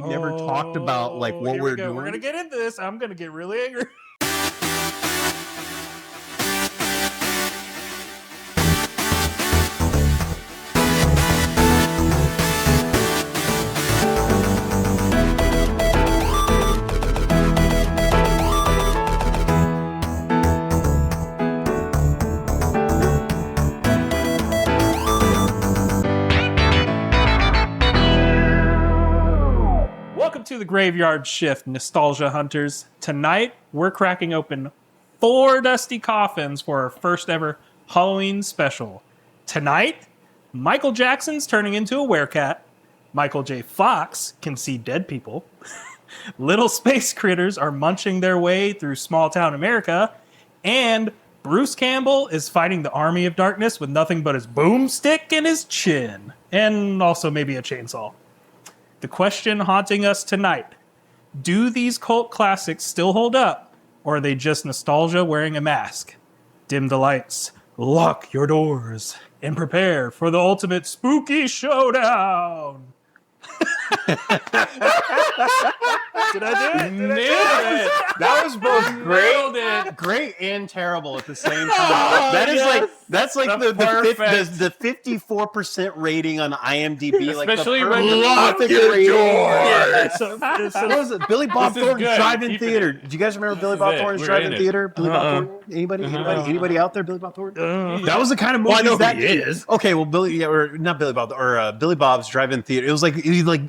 We never talked about like what we're doing. We're gonna get into this. I'm gonna get really angry. Welcome to the Graveyard Shift, Nostalgia Hunters. Tonight, we're cracking open 4 dusty coffins for our first ever Halloween special. Tonight, Michael Jackson's turning into a werecat. Michael J. Fox can see dead people. Little space critters are munching their way through small-town America. And Bruce Campbell is fighting the army of darkness with nothing but his boomstick and his chin. And also maybe a chainsaw. The question haunting us tonight, do these cult classics still hold up, or are they just nostalgia wearing a mask? Dim the lights, lock your doors, and prepare for the ultimate spooky showdown. Did I do it? That was both great and terrible at the same time. That's like the 54% rating on IMDb. Especially like when lock your door. What was it? Billy Bob This is Thornton's good. Drive-In Keep Theater. it. Do you guys remember Billy Bob Thornton's We're Drive-In in it. Theater? Billy Bob Thornton? Anybody out there? Billy Bob Thornton? That was the kind of movie I know that who he is. Okay, well, Billy Bob's Drive-In Theater. It was like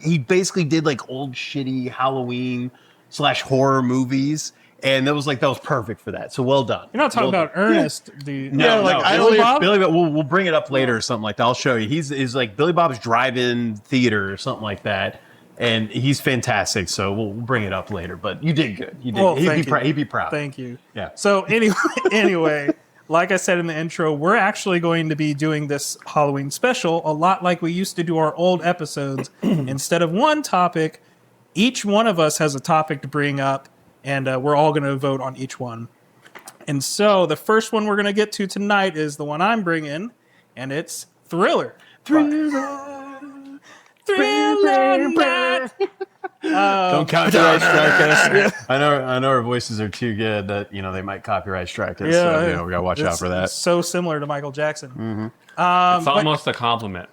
he basically did like old shitty Halloween / horror movies, and that was perfect for that. So well done. You're not talking about Ernest. Billy Bob. We'll bring it up later or something like that. I'll show you. He's like Billy Bob's Drive-In Theater or something like that, and he's fantastic. So we'll bring it up later. But you did good. You did. Well, He'd be proud. Thank you. Yeah. So anyway, like I said in the intro, we're actually going to be doing this Halloween special a lot like we used to do our old episodes. Instead of one topic, each one of us has a topic to bring up, and we're all going to vote on each one. And so the first one we're going to get to tonight is the one I'm bringing, and it's Thriller. Thriller. Don't copyright strike us. I know our voices are too good that they might copyright strike us. Yeah, so we gotta watch out for that. It's so similar to Michael Jackson. Mm-hmm. It's almost a compliment.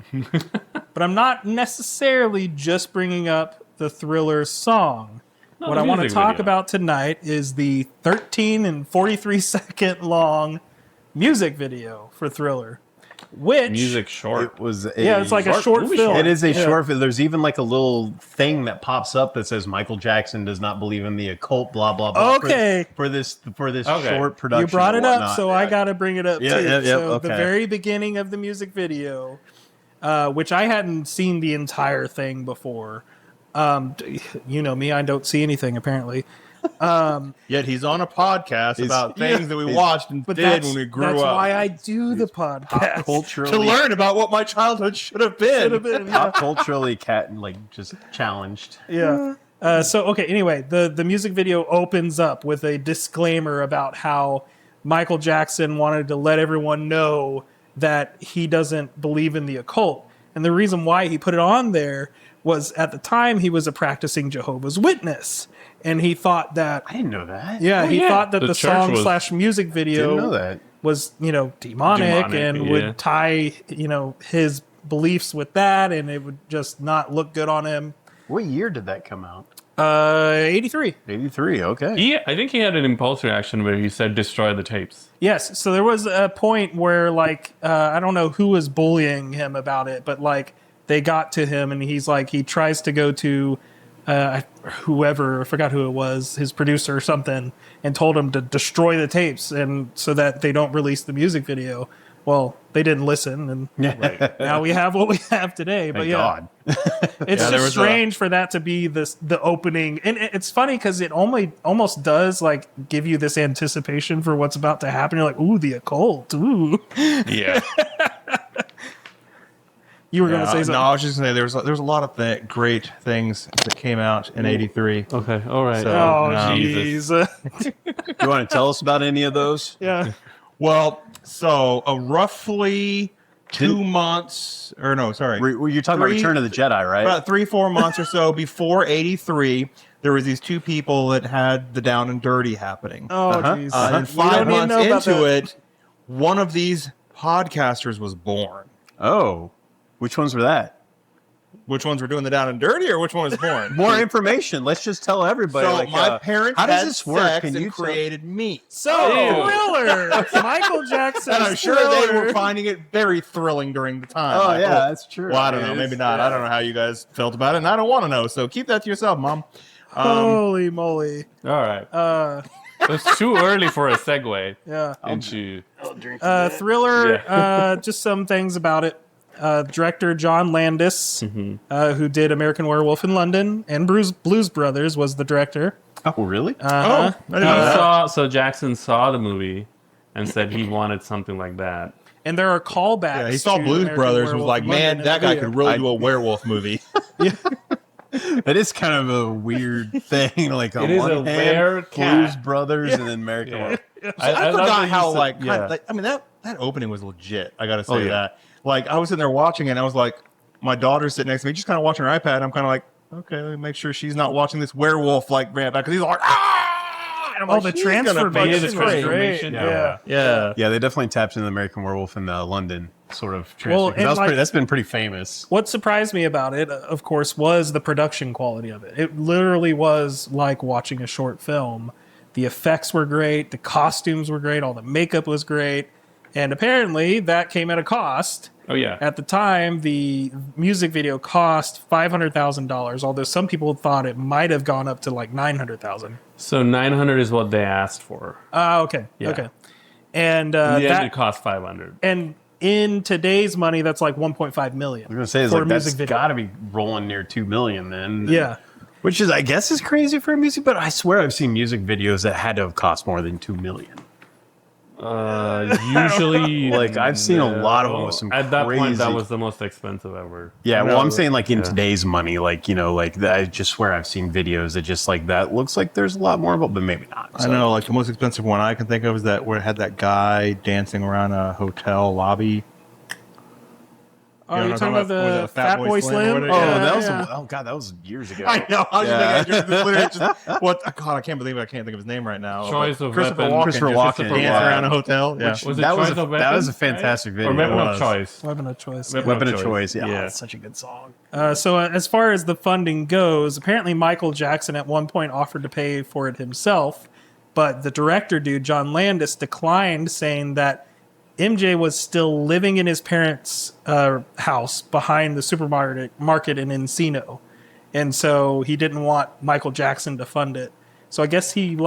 But I'm not necessarily just bringing up the Thriller song. What I want to talk about tonight is the 13 and 43 second long music video for Thriller. Which Music short. it's like a short film. It is a short film. There's even like a little thing that pops up that says Michael Jackson does not believe in the occult, blah blah blah. Okay. For this short production. You brought it up, so yeah. I got to bring it up too. Okay. The very beginning of the music video, which I hadn't seen the entire thing before. You know me, I don't see anything apparently. Yet he's on a podcast about things that we watched and did when we grew up. That's why I do the podcast. Culturally, to learn about what my childhood should have been. pop culturally, just challenged. Yeah. Anyway, the music video opens up with a disclaimer about how Michael Jackson wanted to let everyone know that he doesn't believe in the occult. And the reason why he put it on there was at the time he was a practicing Jehovah's Witness. And he thought that... I didn't know that. Yeah, he thought that the song / music Didn't video know that. was, demonic and would tie, his beliefs with that, and it would just not look good on him. What year did that come out? 83. 83, okay. I think he had an impulse reaction where he said, destroy the tapes. Yes, so there was a point where, I don't know who was bullying him about it, but, they got to him, and he's he tries to go to whoever, I forgot who it was, his producer or something, and told him to destroy the tapes and so that they don't release the music video. Well, they didn't listen, and now we have what we have today. But Thank God. It's just strange for that to be the opening, and it's funny because it almost does give you this anticipation for what's about to happen. You're like, ooh, the occult, ooh. Yeah. You were going to say something. No, I was just going to say there's a lot of great things that came out in '83. Okay, all right. So, jeez. You want to tell us about any of those? Yeah. Well, so roughly 2 months, or no, sorry. You're talking about Return of the Jedi, right? About 3-4 months or so before 83, there was these two people that had the down and dirty happening. Oh, jeez. And We 5 don't even months know about into that. it, one of these podcasters was born. Oh, which ones were that? Which ones were doing the down and dirty, or which one was born? More information. Let's just tell everybody. So like, my parents how does had this work? sex Can and you created me. So, Thriller. Michael Jackson. And I'm sure they were finding it very thrilling during the time. Oh, Like, yeah, that's true. Well, I don't know. It Maybe is, not. yeah. I don't know how you guys felt about it, and I don't want to know. So keep that to yourself, Mom. Holy moly. All right. It's too early for a segue Yeah. into. Thriller, just some things about it. Director John Landis, who did American Werewolf in London and Blues Brothers, was the director. Oh, really? I didn't know that. So Jackson saw the movie and said he wanted something like that. And there are callbacks. Yeah, he saw to Blues American Brothers and was Werewolf like, in London man, in that the guy video." could really do a werewolf movie. That is kind of a weird thing. Like, on It is one a hand, werecat. Blues Brothers and then American Werewolf. I love that forgot you how, said- like, yeah. I mean, that opening was legit. I got to say yeah. that. Like, I was sitting there watching it, and I was like, my daughter's sitting next to me, just kind of watching her iPad. I'm kind of like, okay, let me make sure she's not watching this werewolf, like, ran back. Because he's like, ah! And I'm like, The she's gonna transformation fucking was scream. great. Yeah. Yeah. Yeah, they definitely tapped into the American Werewolf in London sort of Well, transfer. and That's been pretty famous. What surprised me about it, of course, was the production quality of it. It literally was like watching a short film. The effects were great. The costumes were great. All the makeup was great. And apparently that came at a cost. Oh, yeah. At the time, the music video cost $500,000, although some people thought it might have gone up to like $900,000. So 900 is what they asked for. Okay. Yeah. Okay. And In the end, that it cost 500. and in today's money, that's like 1.5 million. I was gonna say, it's for like, a that's music video. got to be rolling near 2 million then. Yeah. Which is, I guess, is crazy for a music, but I swear I've seen music videos that had to have cost more than 2 million. Usually, Like, I've seen a lot of them with some At that point, that crazy- was the most expensive ever. Yeah, well, No, I'm saying like in today's money, like, you know, like I just swear I've seen videos that just like that looks like there's a lot more of it, but maybe not. I know, like, the most expensive one I can think of is that where it had that guy dancing around a hotel lobby. Oh, You know you're what talking I'm about talking about? the Fat Boy Slim? or whatever? Oh, Yeah, that was yeah. oh god, that was years ago. I know. I was Yeah. just thinking, literally just, what? God, I can't believe I can't think of his name right now. Choice But of Christopher Weapon. Walken. Christopher just Walken, dancing yeah. around a hotel. Yeah. Was it That was Choice a- of that was a Weapon, fantastic right? video. Or Weapon It of was. Choice. Weapon of choice. Weapon of Choice, yeah. Yeah. That's such a good song. So as far as the funding goes, apparently Michael Jackson at one point offered to pay for it himself, but the director dude, John Landis, declined, saying that MJ was still living in his parents' house behind the supermarket in Encino. And so he didn't want Michael Jackson to fund it. So I guess he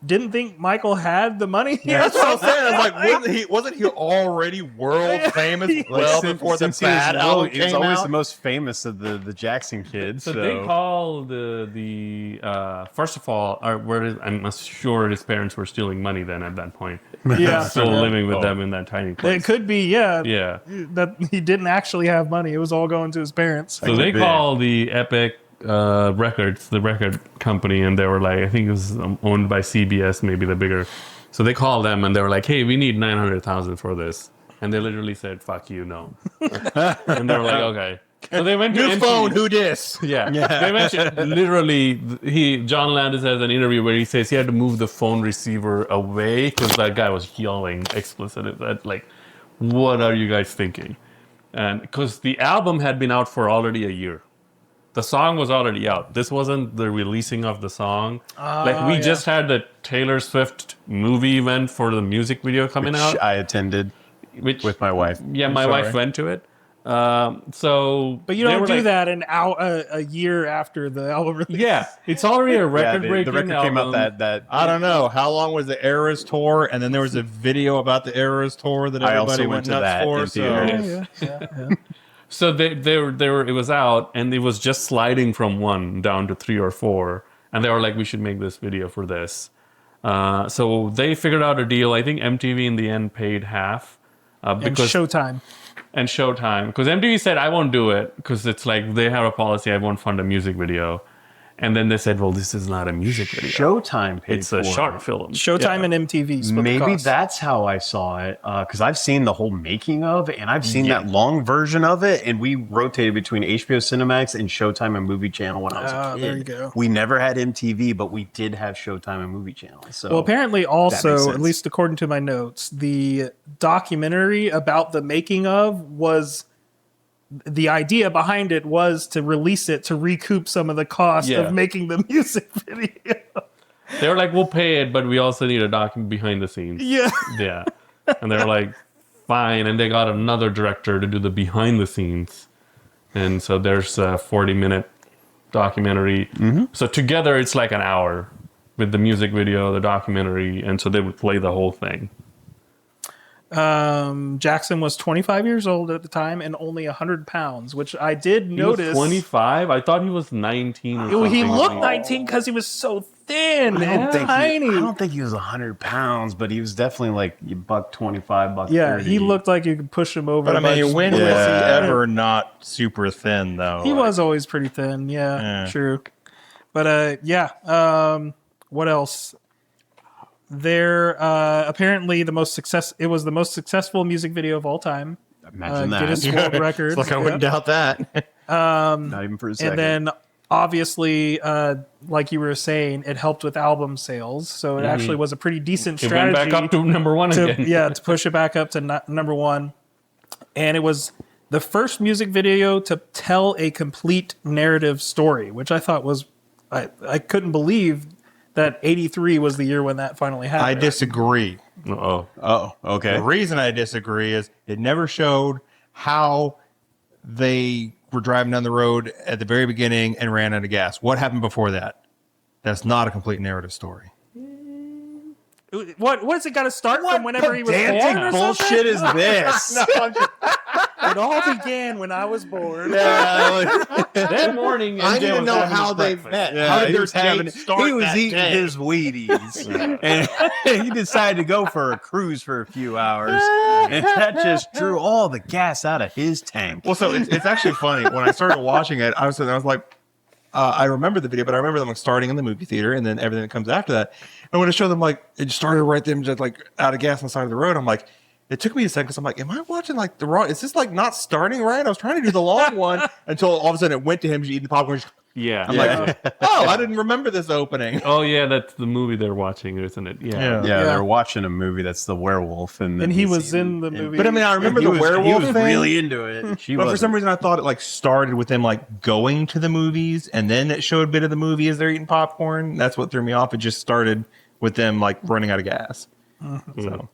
didn't think Michael had the money. That's what I'm saying. I was like, wasn't he already world famous well before the bad album He's came always out? the most famous of the Jackson kids. So So, they call the first of all, I'm sure his parents were stealing money then at that point. Yeah. Still living with them in that tiny place. It could be, yeah, Yeah. that he didn't actually have money. It was all going to his parents. So they could be. call the Epic Records, the record company, and they were like, I think it was owned by CBS, maybe the bigger. So they called them and they were like, hey, we need 900,000 for this. And they literally said, fuck you, no. And they were like, okay. So they went to New MTV. phone, who dis? Yeah. They mentioned literally, John Landis has an interview where he says he had to move the phone receiver away because that guy was yelling explicit. Like, what are you guys thinking? And because the album had been out for already a year. The song was already out. This wasn't the releasing of the song. We just had the Taylor Swift movie event for the music video coming out. I attended Which, with my wife. yeah, my wife went to it. So, But you they don't were do like, that a year after the album release. Yeah, it's already a Yeah, record-breaking the record came out album. that I don't know. How long was the Eras tour? And then there was a video about the Eras tour that I everybody also went went to nuts that for. in So theaters. So they were. It was out, and it was just sliding from 1 down to 3 or 4, and they were like, "We should make this video for this." So they figured out a deal. I think MTV in the end paid half And because Showtime. and Showtime, because MTV said, "I won't do it," because it's like they have a policy, I won't fund a music video. And then they said, well, this is not a music video. Showtime paid It's a for short it. film. Showtime and MTV split the Maybe cost. that's how I saw it, because I've seen the whole making of, and I've seen that long version of it, and we rotated between HBO Cinemax and Showtime and Movie Channel when I was a kid. There you go. We never had MTV, but we did have Showtime and Movie Channel. So Well, apparently that also, makes at sense. least according to my notes, the documentary about the making of was... The idea behind it was to release it to recoup some of the cost Yeah. of making the music video. They were like, we'll pay it, but we also need a document behind the scenes. Yeah. Yeah. And they were like, fine. And they got another director to do the behind the scenes. And so there's a 40-minute documentary. So together it's like an hour with the music video, the documentary. And so they would play the whole thing. Jackson was 25 years old at the time and only 100 pounds, which I did He notice. was 25? I thought he was 19 or something. He looked 19 because he was so thin and tiny. I don't think he was 100 pounds, but he was definitely like $125, $130. Yeah, he looked like you could push him over. But I mean, a bunch. when was he ever not super thin though? He was always pretty thin. Yeah, true. But what else? There apparently it was the most successful music video of all time. Imagine that. Guinness World Records. It's like I wouldn't doubt that. Not even for a second. And then obviously, like you were saying, it helped with album sales. So it actually was a pretty decent It went strategy back up to number one to, again. to push it back up to number one. And it was the first music video to tell a complete narrative story, which I thought was, I couldn't believe that 83 was the year when that finally happened. I disagree. Uh-oh. Oh, okay. The reason I disagree is it never showed how they were driving down the road at the very beginning and ran out of gas. What happened before that? That's not a complete narrative story. What has it got to start from whenever he was born? Pedantic bullshit is this? It all began when I was born. That morning, I MJ need to was know having how his they breakfast. met. How did he their was having, date start he was that eating day? his Wheaties, and he decided to go for a cruise for a few hours, and that just drew all the gas out of his tank. Well, so it's actually funny. When I started watching it, I was like, I remember the video, but I remember them like starting in the movie theater and then everything that comes after that. And when it showed them like it started right there, just like out of gas on the side of the road, I'm like, it took me a second because I'm like, am I watching like the wrong? Is this like not starting right? I was trying to do the long one until all of a sudden it went to him just eating the popcorn. Yeah. I'm like, oh, I didn't remember this opening. Oh, yeah, that's the movie they're watching, isn't it? Yeah. Yeah, they're watching a movie that's the werewolf, and then And he he's was eating- in the movie. But I mean, I remember He the was, werewolf he was thing. really into it. She But for wasn't. some reason, I thought it like started with them like going to the movies, and then it showed a bit of the movie as they're eating popcorn. That's what threw me off. It just started with them like running out of gas. So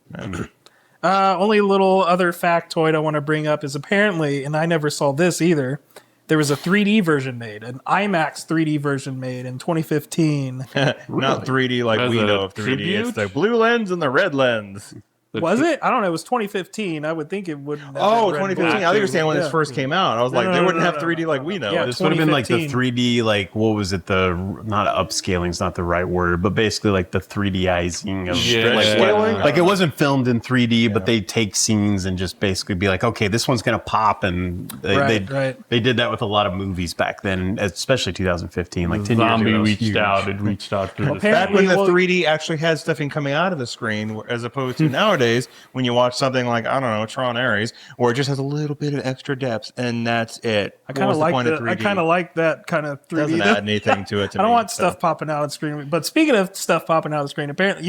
Only little other factoid I want to bring up is apparently, and I never saw this either, there was a 3D version made, an IMAX 3D version made in 2015. not 3D like As we a know of 3D. tribute? It's the blue lens and the red lens. Was it? I don't know. It was 2015. I would think it wouldn't have Oh, been red 2015. I black. think you're saying when Yeah. this first came out. I was like, no, they no, wouldn't no, have no, 3D like we know. Yeah, It's- This would have been like the 2015. 3D, like what was it? The not upscaling's not the right word, but basically like the 3Dizing of Yeah. like, Scaling? like it wasn't filmed in 3D, but they take scenes and just basically be like, okay, this one's gonna pop, and Right. they did that with a lot of movies back then, especially 2015, like 10 Zombie years ago. It was reached huge. out. It reached out to the apparently- Back when the Well- 3D actually had stuff coming out of the screen, as opposed to nowadays when you watch something like, I don't know, Tron Ares, where it just has a little bit of extra depth and that's it. I kind of like that. I kind of like that kind of 3D. doesn't add anything to it. To I don't me, want so. stuff popping out of the screen. But speaking of stuff popping out of the screen, apparently,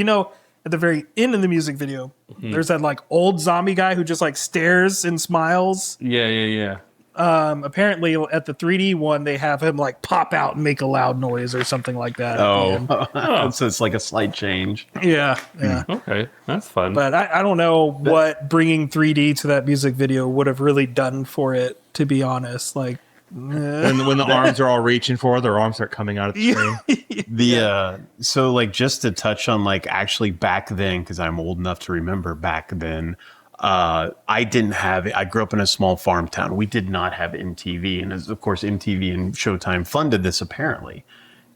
at the very end of the music video, there's that like old zombie guy who just like stares and smiles. Yeah. Apparently, at the 3D one, they have him like pop out and make a loud noise or something like that. at the end. So it's like a slight change. Yeah. Okay, that's fun. But I don't know what bringing 3D to that music video would have really done for it, to be honest. Like, when the arms are all reaching for, their arms start coming out of the screen. So like just to touch on like actually back then, because I'm old enough to remember back then, I didn't have it. I grew up in a small farm town. We did not have MTV, and of course MTV and Showtime funded this apparently.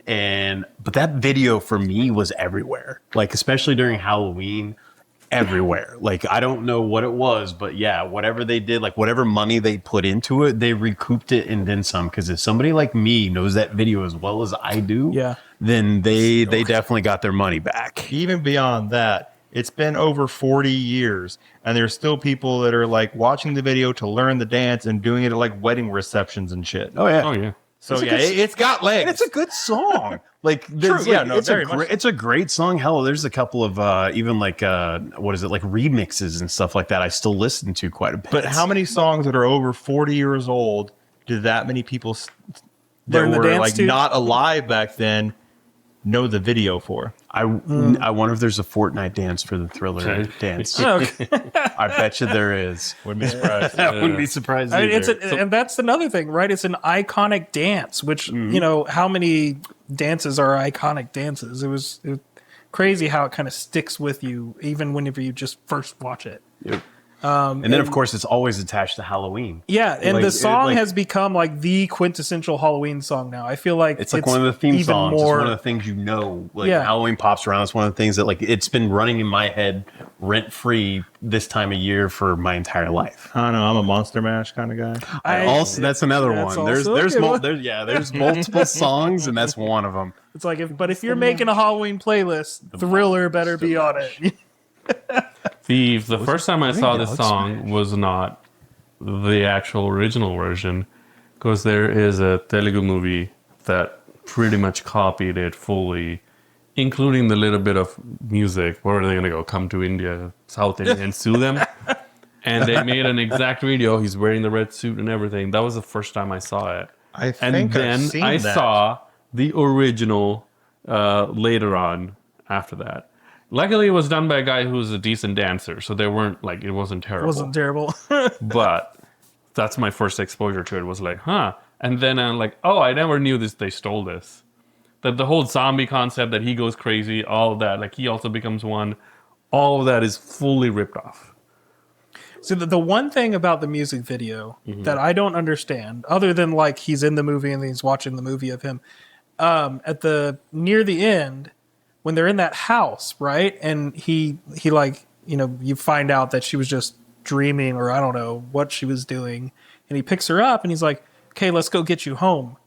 But that video for me was everywhere, like especially during Halloween. everywhere. Like, I don't know what it was, but yeah, whatever they did, like whatever money they put into it, they recouped it and then some. Because if somebody like me knows that video as well as I do, Yeah. then they definitely got their money back. Even beyond that, it's been over 40 years, and there's still people that are like watching the video to learn the dance and doing it at like wedding receptions and shit. Oh yeah. Oh yeah. So yeah, it's got legs. And it's a good song. Like, True, yeah, no, it's very a much great, so. it's a great song. Hell, there's a couple of even like what is it, like remixes and stuff like that. I still listen to quite a bit. But how many songs that are over 40 years old did that many people that Learn the were dance like to? not alive back then know the video for? I wonder if there's a Fortnite dance for the Thriller dance. Okay. I bet you there is. Wouldn't be surprised. I wouldn't be surprised I mean, either. and that's another thing, right? It's an iconic dance, which, you know, how many dances are iconic dances? It was crazy how it kind of sticks with you, even whenever you just first watch it. Yep. And then, of course, it's always attached to Halloween. Yeah, and Like, the song like- has become like the quintessential Halloween song now. I feel like It's like one of the theme even songs. more- It's one of the things you know. Like, Yeah. Halloween pops around. It's one of the things that, like, it's been running in my head rent free this time of year for my entire life. I don't know. I'm a Monster Mash kind of guy. Also, that's another that's one. There's also a good one. there's multiple songs, and that's one of them. It's like, if you're making a Halloween playlist, Thriller better be on it. The first time I saw this Alex? song was not the actual original version, because there is a Telugu movie that pretty much copied it fully, including the little bit of music. Where are they going to go? Come to India, South India, and sue them? And they made an exact video. He's wearing the red suit and everything. That was the first time I saw it. I And think then I've seen I that. saw the original later on after that. Luckily, it was done by a guy who was a decent dancer, so they weren't like, it wasn't terrible. Wasn't terrible. But that's my first exposure to it. Was like, huh. And then I'm like, oh, I never knew this. They stole this. That the whole zombie concept, that he goes crazy, all of that, like he also becomes one. All of that is fully ripped off. So the one thing about the music video that I don't understand, other than like he's in the movie and he's watching the movie of him, at the near the end, when they're in that house, right? And he like, you know, you find out that she was just dreaming, or I don't know what she was doing, and he picks her up and he's like, okay, let's go get you home.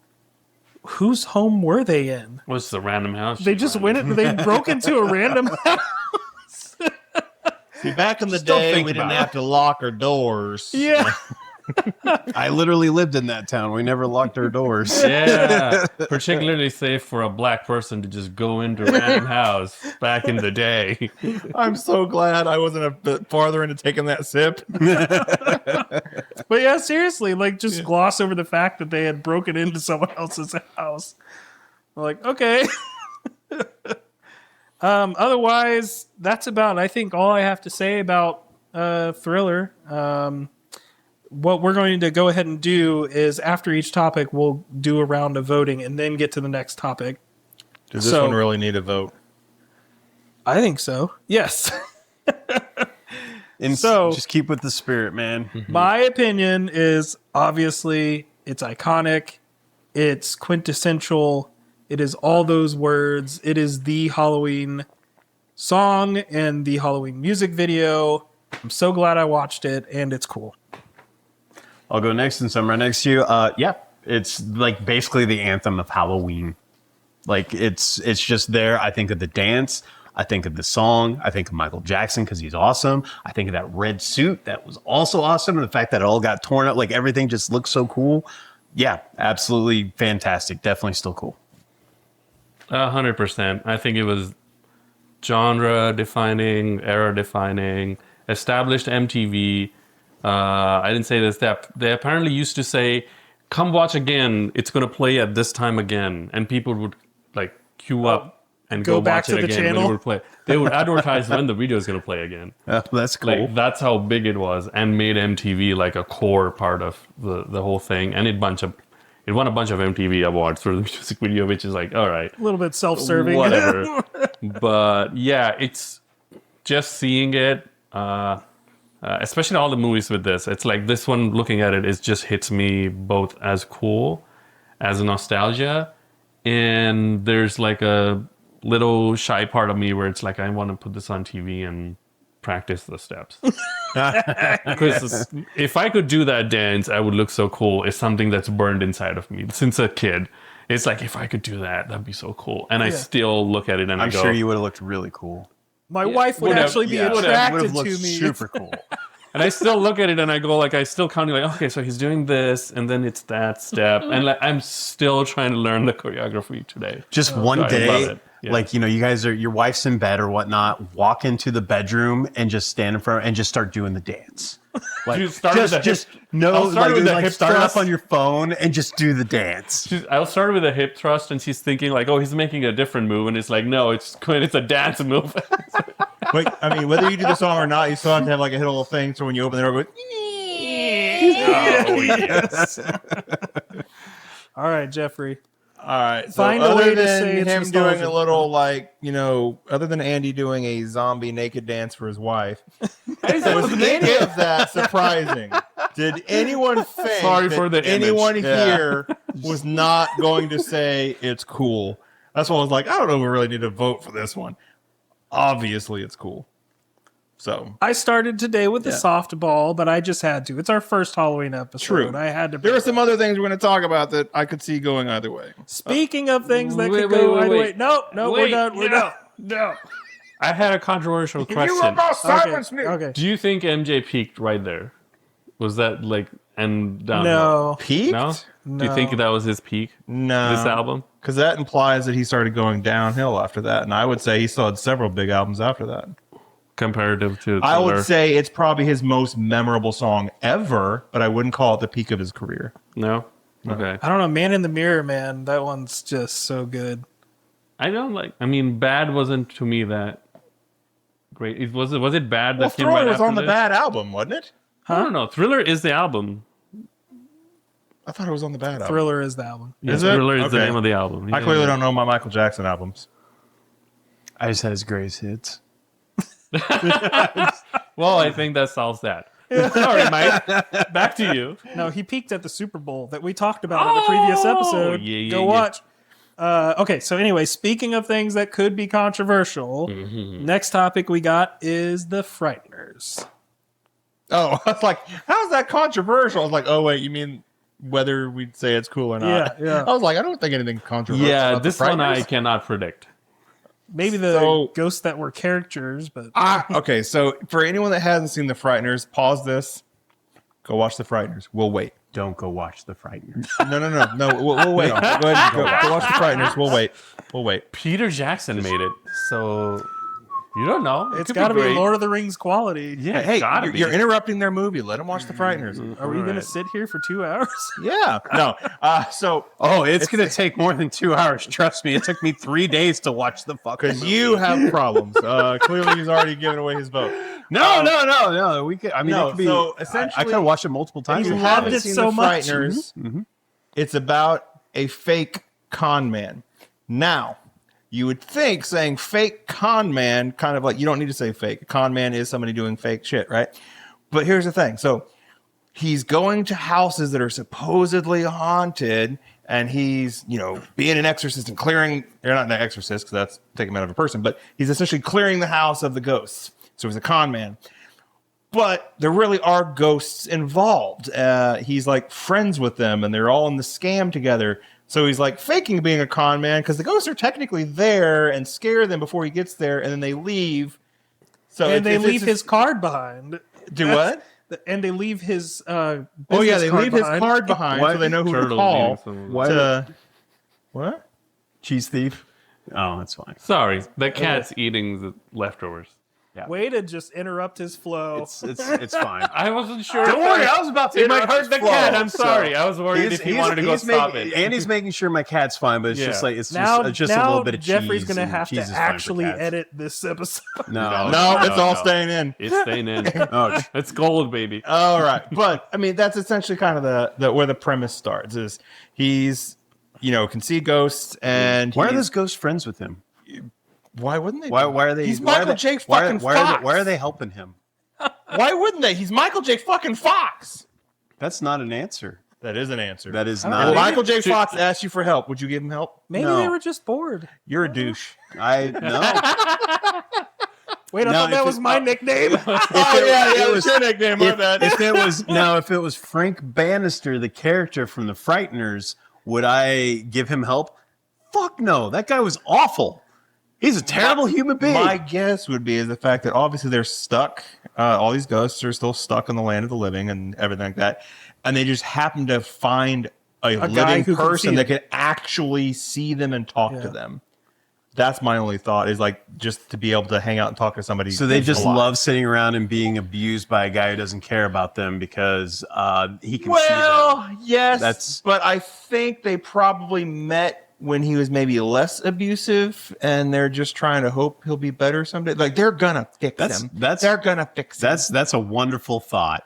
Whose home were they in? What's the random house? They just went in, they broke into a random house. See, back in the Still day, think we didn't about it. have to lock our doors. Yeah. I literally lived in that town. We never locked our doors. Yeah, particularly safe for a black person to just go into a random house back in the day. I'm so glad I wasn't a bit farther into taking that sip. But yeah, seriously, like just gloss over the fact that they had broken into someone else's house. Like, okay. Otherwise, that's about, I think, all I have to say about Thriller. What we're going to go ahead and do is after each topic, we'll do a round of voting and then get to the next topic. Does this So- one really need a vote? I think so. Yes. And So- just keep with the spirit, man. My opinion is obviously it's iconic, it's quintessential, it is all those words, it is the Halloween song and the Halloween music video. I'm so glad I watched it, and it's cool. I'll go next since I'm right next to you. Yeah, it's like basically the anthem of Halloween. Like it's just there. I think of the dance. I think of the song. I think of Michael Jackson because he's awesome. I think of that red suit that was also awesome, and the fact that it all got torn up, like everything just looks so cool. Yeah, absolutely fantastic. Definitely still cool. 100%. I think it was genre defining, era defining, established MTV. I didn't say this. They apparently used to say, "Come watch again. It's going to play at this time again," and people would like queue up and Go go back watch to it the again when channel? it would play. They would advertise when the video is going to play again. That's cool. Like that's how big it was, and made MTV like a core part of the whole thing. And it won a bunch of MTV awards for the music video, which is like, all right, A little bit self-serving. whatever. But yeah, it's just seeing it, especially all the movies with this. It's like this one, looking at it, it just hits me both as cool as nostalgia, and there's like a little shy part of me where it's like I want to put this on TV and practice the steps. Because if I could do that dance, I would look so cool. It's something that's burned inside of me since a kid. It's like, if I could do that, that'd be so cool. And I still look at it and I I'm go, sure you would have looked really cool. My wife would actually be attracted to me. Super cool. and I still look at it and I go, like, I still counting, like, okay, so he's doing this, and then it's that step. And like, I'm still trying to learn the choreography today. Just one I love day, it. Yeah. like, you know, you guys are, your wife's in bed or whatnot, walk into the bedroom and just stand in front and just start doing the dance. Like, Dude, start with the just hip- no, I'll start like, with the like hip start thrust. up on your phone and just do the dance. I'll start with a hip thrust, and she's thinking like, "Oh, he's making a different move," and it's like, "No, it's a dance move." But I mean, whether you do the song or not, you still have to have like a little thing. So when you open the door, go, Yes. All right, Jeffrey. all right. So Find a other way to than say it's him doing nostalgic. a little like, you know, other than Andy doing a zombie naked dance for his wife, was any of that surprising? Did anyone think Sorry that for the anyone image. here was not going to say it's cool? That's why I was like, I don't know if we really need to vote for this one. Obviously, it's cool. So I started today with the softball, but I just had to. It's our first Halloween episode. True. I had to. there were some other things we're going to talk about that I could see going either way. Speaking of things that Wait, could wait, go wait, either wait. way. No, we're Wait, done. We're done. No. I had a controversial question. silence me. Okay. Do you think MJ peaked right there? Was that like and down? No. Peaked? No. Do you think that was his peak? No. This album? Because that implies that he started going downhill after that. And I would say he still had several big albums after that. Comparative to I would Thriller? say it's probably his most memorable song ever, but I wouldn't call it the peak of his career. No. Okay. I don't know. Man in the Mirror, man. That one's just so good. I don't like. I mean, Bad wasn't to me that great. Was it Bad Well, that came Thriller right was after on the this? Bad album, wasn't it? I don't know. Thriller is the album. I thought it was on the Bad album. Thriller is the album. Is it? Thriller is the Okay. name of the album. I clearly don't know my Michael Jackson albums. I just had his greatest hits. Well, I think that solves that. Sorry, Mike. Back to you. No, he peaked at the Super Bowl that we talked about in the previous episode. yeah, Go yeah. watch. Okay, so anyway, speaking of things that could be controversial, next topic we got is the Frighteners. Oh, I was like, how's that controversial? I was like, oh, wait, you mean whether we'd say it's cool or not? Yeah. I was like, I don't think anything controversial. Yeah, about the this one I Frighteners. cannot predict. Maybe the So- ghosts that were characters, but Okay, so for anyone that hasn't seen The Frighteners, pause this. Go watch The Frighteners. We'll wait. Don't go watch The Frighteners. No. We'll wait. Go ahead. Go watch The Frighteners. We'll wait. Peter Jackson made it, so you don't know. it's could got to be great. Lord of the Rings quality. Yeah, Hey, gotta be. you're interrupting their movie. Let them watch The Frighteners. Are we going to Alright. sit here for 2 hours? Yeah. No. So Oh, it's going to take more than 2 hours. Trust me. It took me 3 days to watch the fucking because movie. you have problems. Clearly, he's already given away his vote. No. We could. I mean, No, it could be. so I essentially- could have watched it multiple times. If you You loved haven't it seen so The much. Frighteners, it's about a fake con man. Now, you would think saying fake con man, kind of like you don't need to say fake. Con man is somebody doing fake shit, right? But here's the thing. So he's going to houses that are supposedly haunted, and he's, being an exorcist and clearing, they're not an exorcist because that's taking him out of a person, but he's essentially clearing the house of the ghosts. So he's a con man. But there really are ghosts involved. He's like friends with them, and they're all in the scam together. So he's like faking being a con man because the ghosts are technically there and scare them before he gets there, and then they leave. So And they it's leave his card behind. do what? And they leave his Oh yeah, they leave his card behind so they know who to Turtles call. being Why- What? Cheese thief. Oh, that's fine. Sorry, the cat's eating the leftovers. Way to just interrupt his flow. It's fine. I wasn't sure. Don't worry, I was about to. It might interrupt hurt his the flow, cat. I'm so- sorry. I was worried if he wanted to go stop it. Andy's making sure my cat's fine, but it's just Yeah. like it's now just a little bit of Jeffrey's cheese. gonna and have to cheese is fine for actually cats. edit this episode. No, No, it's all no. staying in. It's staying in. Oh, It's gold, baby. All right, but I mean that's essentially kind of the where the premise starts. Is he's can see ghosts and why are he's- those ghosts friends with him? Why wouldn't they? Why are they? He's why are Michael they- J. why are- fucking why are they- Fox. Why are they helping him? Why wouldn't they? He's Michael J. fucking Fox. That's not an answer. That is an answer. That is Well, not. Well, Michael J. Fox asked you for help. Would you give him help? Maybe No. they were just bored. You're a douche. I no. Wait, I No, thought that if was it- my nickname. it was your nickname. My bad. If it was Frank Bannister, the character from the Frighteners, would I give him help? Fuck no. That guy was awful. He's a terrible human being. My guess would be is the fact that obviously they're stuck. All these ghosts are still stuck in the land of the living and everything like that, and they just happen to find a guy living who can person see that them. can actually see them and talk to them. That's my only thought is like just to be able to hang out and talk to somebody. So they just alive. love sitting around and being abused by a guy who doesn't care about them because he can see them. Well, yes, That's- but I think they probably met when he was maybe less abusive, and they're just trying to hope he'll be better someday. Like they're gonna fix him. They're gonna fix him. That's a wonderful thought.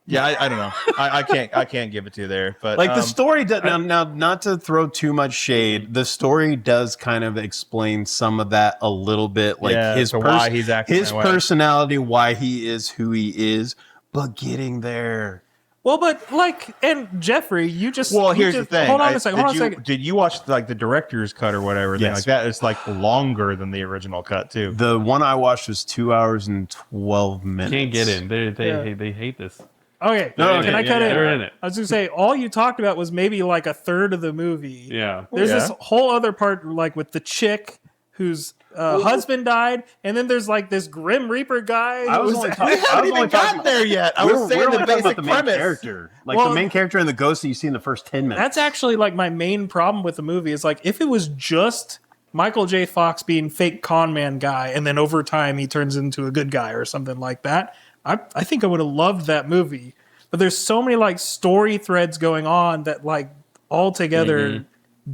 Yeah, I don't know. I can't give it to you there, but Like the story does now, not to throw too much shade, the story does kind of explain some of that a little bit, like Yeah, his so why he's acting his that way. personality, why he is who he is, but getting there. Well, but like, and Jeffrey, you just Well, you here's just- the thing. Hold on a second. Did you watch like the director's cut or whatever thing Yes. like that? It's like longer than the original cut too. The one I watched was 2 hours and 12 minutes. Can't get in. Yeah. They hate this. Okay, No, can I yeah, cut yeah, in? they're in it. I was gonna say all you talked about was maybe like a third of the movie. Yeah. There's Yeah. this whole other part, like with the chick whose husband died, and then there's like this Grim Reaper guy. I was who's- only talking. We haven't even gotten there yet. I was saying the basic main premise. character, like Well, the main character and the ghost that you see in the first 10 minutes. That's actually like my main problem with the movie is like if it was just Michael J. Fox being fake con man guy, and then over time he turns into a good guy or something like that, I think I would have loved that movie. But there's so many like story threads going on that like all together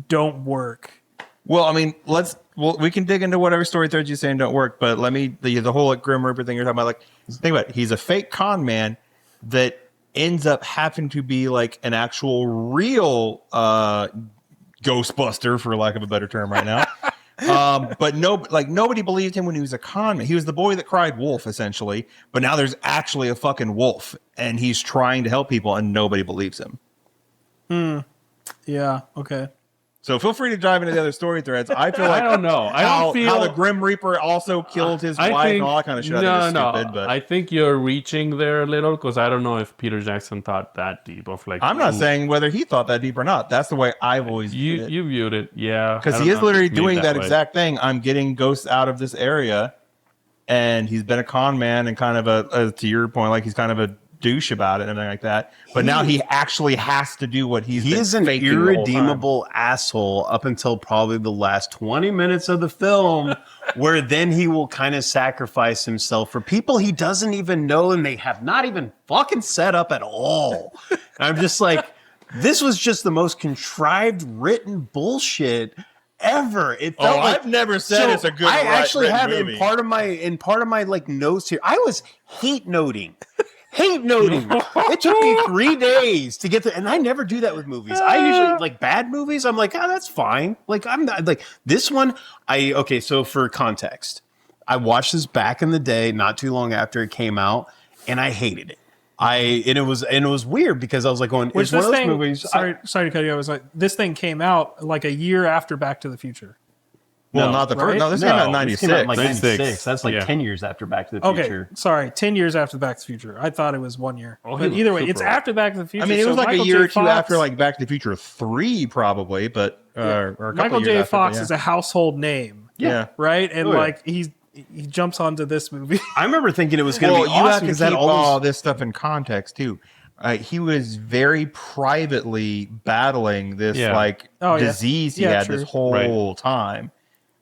don't work. Well, I mean, we can dig into whatever story threads you're saying don't work, but let me the whole like Grim Reaper thing you're talking about. Like, think about it. He's a fake con man that ends up having to be like an actual real Ghostbuster, for lack of a better term, right now. But nobody believed him when he was a con man. He was the boy that cried wolf, essentially. But now there's actually a fucking wolf, and he's trying to help people, and nobody believes him. Yeah. Okay. So feel free to dive into the other story threads. I feel like I don't know. I don't feel how the Grim Reaper also killed his wife and all that kind of shit. I think is stupid, but I think you're reaching there a little because I don't know if Peter Jackson thought that deep of like. I'm not ooh, saying whether he thought that deep or not. That's the way I've always you viewed it. you viewed it, yeah. Because I he don't is know, literally made doing that way. exact thing. I'm getting ghosts out of this area, and he's been a con man and kind of a to your point, like he's kind of a douche about it and everything like that. But now he actually has to do what he been is an faking the whole time. irredeemable asshole up until probably the last 20 minutes of the film, where then he will kind of sacrifice himself for people he doesn't even know and they have not even fucking set up at all. And I'm just like, this was just the most contrived written bullshit ever. It felt like, I've never said it's a good. I actually written have movie. in part of my like notes here. I was hate noting. Hate noting. It took me 3 days to get there, and I never do that with movies. I usually like bad movies. I'm like, oh, that's fine. Like I'm not like this one. Okay. So for context, I watched this back in the day, not too long after it came out, and I hated it. And it was weird because I was like going, Which it's one this of those thing, movies. sorry to cut you. I was like, this thing came out like a year after Back to the Future. Well, No, not the right? first. No, this came out in this came out in, '96. like 96. That's like Yeah. 10 years after Back to the Okay, Future. sorry, 10 years after Back to the Future. I thought it was 1 year. Oh, he But was either way, super it's old. after Back to the Future. I mean, it was so like Michael a year J. or two Fox- after like Back to the Future 3, probably, but or a couple Michael years J. after, Fox but yeah. is a household name, Yeah. right? And Oh, yeah. like he jumps onto this movie. I remember thinking it was going to Well, be you have awesome to because keep that all always this stuff in context too. He was very privately battling this Yeah. like Oh, yeah. disease he Yeah, had true. this whole time,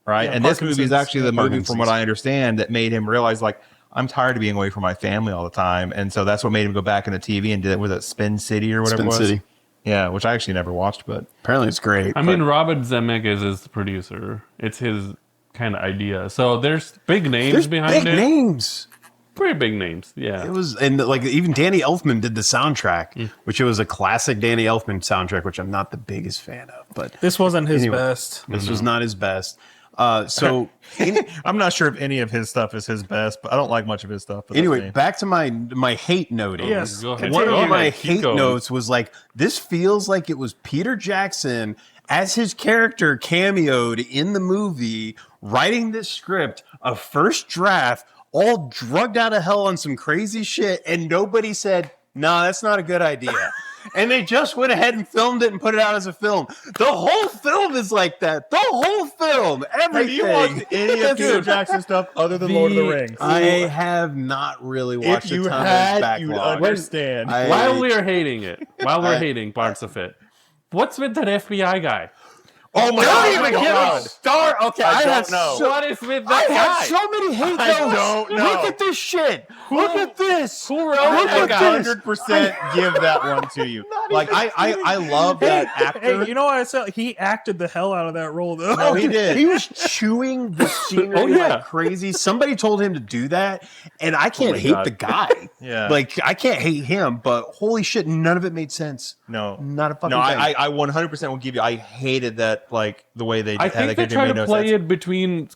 right? Yeah, and this movie is Parkinson's. actually the movie, from Parkinson's. what I understand, that made him realize like I'm tired of being away from my family all the time, and so that's what made him go back into TV and did it with it Spin City or whatever Spin it was. City. Yeah, which I actually never watched, but apparently it's great. I mean, Robert Zemeckis is the producer. It's his kind of idea. So there's big names there's behind big it. names. Pretty big names. Yeah. It was, and like even Danny Elfman did the soundtrack, which it was a classic Danny Elfman soundtrack, which I'm not the biggest fan of. But This wasn't his Anyway. best. this was not his best. So I'm not sure if any of his stuff is his best. But I don't like much of his stuff. But that's anyway, me. back to my hate noting. Yes. Go ahead. One Go of ahead. my Keep hate going. notes was like, this feels like it was Peter Jackson as his character cameoed in the movie, writing this script, a first draft, all drugged out of hell on some crazy shit, and nobody said, "No, that's not a good idea." And they just went ahead and filmed it and put it out as a film. The whole film is like that. The whole film, everything. Have you watched any of Peter Jackson stuff other than Lord of the Rings? I have not really watched If you a ton had, of his you'd backlog. understand. While we're hating it, while we're hating parts of it, what's with that FBI guy? Oh my Don't God! even get me started. Okay, I don't have know. so, What is with I that have guy? so many hate I notes. don't know. Look at this shit. Look at this. Who wrote I that guy? 100% give that one to you. Like I love that actor. Hey, you know what I said? He acted the hell out of that role, though. No, he did. He was chewing the scenery yeah. like crazy. Somebody told him to do that, and I can't my hate God. the guy. Yeah. Like I can't hate him, but holy shit, none of it made sense. No, Not a fucking no. thing. I 100% will give you. I hated that, like the way they. I had think that they character try made to no play sense. it between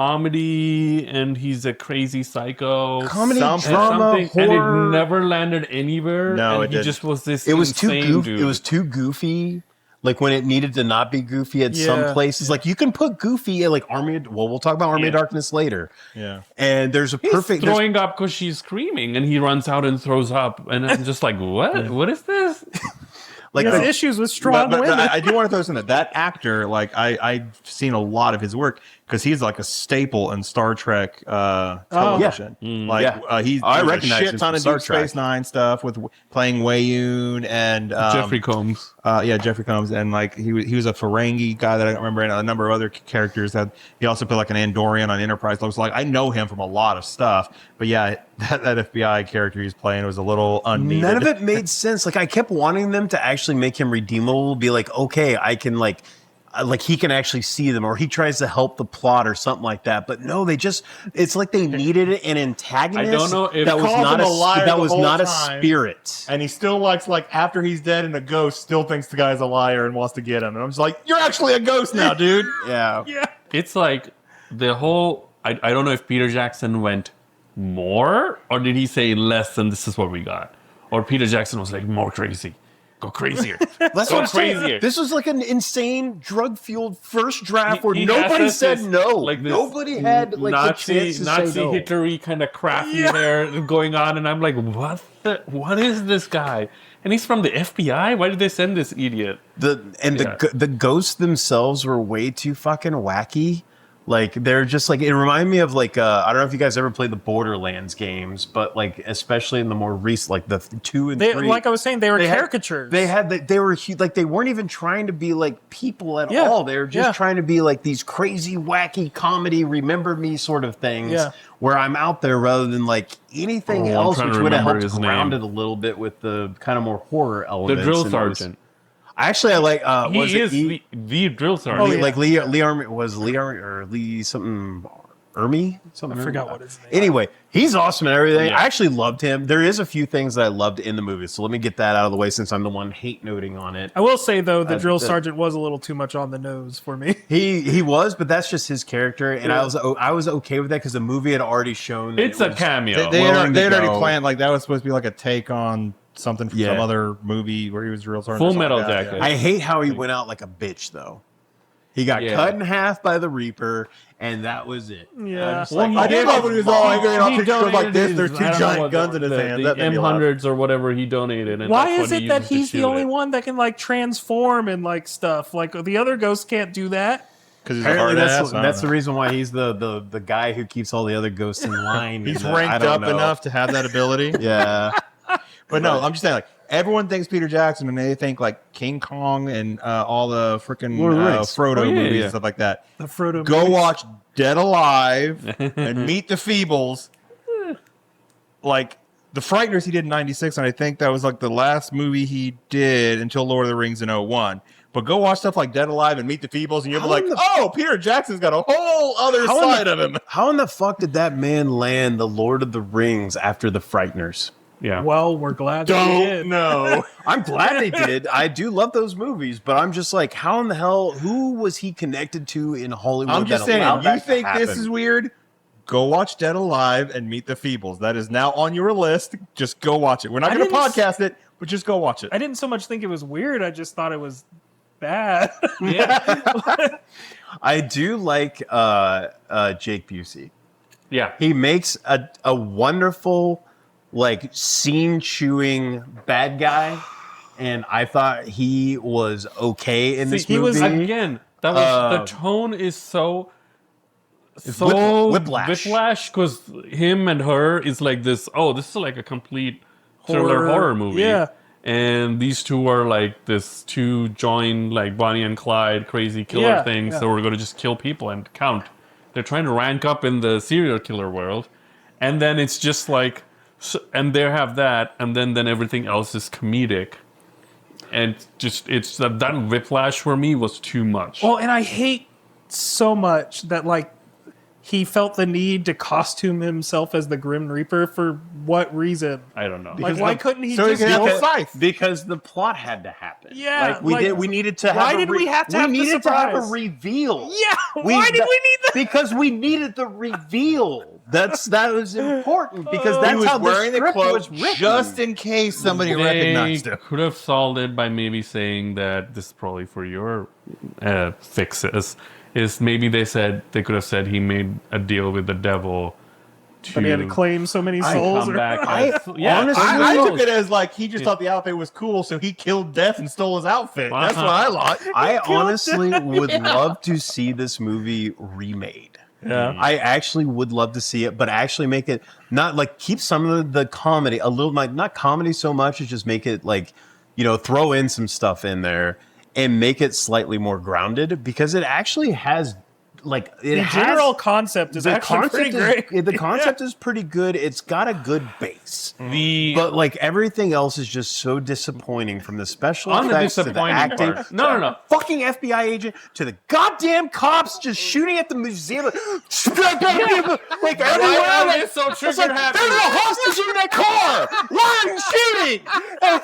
comedy and he's a crazy psycho. Comedy, Some- drama, something, horror. and it never landed anywhere. No, and it he didn't. just was this. It was too insane goofy. dude. It was too goofy. Like when it needed to not be goofy at some Yeah. places. Like you can put goofy at like Army. Well, we'll talk about Army of Yeah. Darkness later. Yeah. And there's a He's perfect. there's- throwing up because she's screaming, and he runs out and throws up, and I'm just like, what? What is this? Like He has the- issues with strong But women. I do want to throw something. That actor, like I've seen a lot of his work because he's like a staple in Star Trek television. Like Yeah. he's I there's a recognize him shit ton from of Star Deep Space Trek. Nine stuff with playing Wei-Yoon and Jeffrey Combs. Jeffrey Combs, and like he was a Ferengi guy that I don't remember, and a number of other characters that he also played like an Andorian on Enterprise. Looks like I know him from a lot of stuff, but yeah, that FBI character he's playing was a little unneeded. None of it made sense. Like I kept wanting them to actually make him redeemable, be like, okay, I can like he can actually see them, or he tries to help the plot or something like that. But no, it's like they needed an antagonist. I don't know if- that was Calls not him a liar that the was whole not a time. spirit. And he still likes, like, after he's dead and a ghost, still thinks the guy's a liar and wants to get him. And I'm just like, you're actually a ghost now, dude. Yeah. yeah. It's like the whole. I don't know if Peter Jackson went more, or did he say less than this is what we got, or Peter Jackson was like more crazy. Go crazier. That's Go what I'm saying. crazier. This was like an insane drug-fueled first draft where He nobody has said this, no. like this Nobody had like Nazi, the chance to Nazi say no. Hitlery kind of crafty there going on, and I'm like, what is this guy? And he's from the FBI. Why did they send this idiot? The ghosts themselves were way too fucking wacky. Like they're just like, it reminded me of like I don't know if you guys ever played the Borderlands games, but like especially in the more recent, like the 2 and 3. Like I was saying, they were they had- caricatures. They were like they weren't even trying to be like people at Yeah, all. They were just yeah. trying to be like these crazy, wacky comedy, remember me sort of things. Yeah. Where I'm out there rather than like anything I'm else, trying which to would have remember helped his ground name. it a little bit with the kind of more horror The elements. drill and it was- sergeant. Actually, I like. He was it is E- the drill sergeant. Oh, yeah. like Lee Army was Lee Army or Lee something Ermy something. I forgot what his name. Anyway, he's awesome and everything. Yeah. I actually loved him. There is a few things that I loved in the movie, so let me get that out of the way since I'm the one hate noting on it. I will say though, the drill the- sergeant was a little too much on the nose for me. He was, but that's just his character, and I was okay with that because the movie had already shown that It's it a was- cameo. They willing to had already go. planned, like, that was supposed to be like a take on something from Yeah. some other movie where he was real sergeant. Full or something Metal like that, Jacket. yeah. I hate how he went out like a bitch though. He got Yeah. cut in half by the Reaper, and that was it. Yeah. I'm just Well, like, he I did did love when he was all angry and all He pictures like donated this. his- There's two I don't know giant what guns in his hand. The That made me laugh. M100s or whatever he donated. And Why that's is what it he that used to he's the shoot only it. one that can like transform and like stuff? Like the other ghosts can't do that. Because he's a Apparently hard that's, ass. I don't that's the know. reason why he's the guy who keeps all the other ghosts in line. He's and, I ranked don't up know. enough to have that ability. Yeah. But no, I'm just saying, like, everyone thinks Peter Jackson and they think like King Kong and all the freaking Lord of the Rings. Frodo Oh, yeah, movies yeah. and stuff like that. The Frodo. Go movies. watch Dead Alive and Meet the Feebles. Like the Frighteners he did in 96, and I think that was like the last movie he did until Lord of the Rings in 01. But go watch stuff like Dead Alive and Meet the Feebles, and you'll be How like, in the- oh, Peter Jackson's got a whole other How in side the- of him. How in the fuck did that man land the Lord of the Rings after the Frighteners? Yeah. Well, we're glad that we did. know. I'm glad they did. I do love those movies, but I'm just like, how in the hell? Who was he connected to in Hollywood? I'm just that allowed saying, that you to think this happen? is weird? Go watch Dead Alive and Meet the Feebles. That is now on your list. Just go watch it. We're not I going to didn't s- podcast it, but just go watch it. I didn't so much think it was weird. I just thought it was bad. Yeah. I do like Jake Busey. Yeah. He makes a wonderful, like, scene-chewing bad guy, and I thought he was okay in this he was- movie. Again, that was the tone is so whiplash because him and her is like this. Oh, this is like a complete thriller horror movie. Yeah. And these two are like this two joined like Bonnie and Clyde crazy killer things. Yeah. So we're gonna just kill people and count. They're trying to rank up in the serial killer world, and then it's just like, and they have that, and then everything else is comedic, and just it's that whiplash for me was too much. Well, and I hate so much that like he felt the need to costume himself as the Grim Reaper for what reason? I don't know. Like, why couldn't he so he just can have go? a scythe. Because the plot had to happen. Yeah, We needed to have. why did we have to have the needed to have a surprise? reveal. Yeah, why did we need that? Because we needed the reveal. That was important because that's He was how wearing the the script cloak was written. just in case somebody recognized They him. could have solved it by maybe saying that this is probably for your fixes. Is maybe they could have said he made a deal with the devil to But he had to claim so many souls. come or- back. honestly, I took it as like he just thought the outfit was cool, so he killed Death and stole his outfit. That's what I thought. I honestly would love to see this movie remade. Yeah. I actually would love to see it, but actually make it not like keep some of the comedy a little, like not comedy so much as just make it like, throw in some stuff in there and make it slightly more grounded because it actually has like the general concept is actually pretty great. The concept is pretty good. It's got a good base. But like everything else is just so disappointing from the special On the effects to the disappointing acting. part. No. Fucking FBI agent to the goddamn cops just shooting at the museum. Like everywhere. It's so It's trigger like, happy. there's a hostage in that car! Run, shooting! And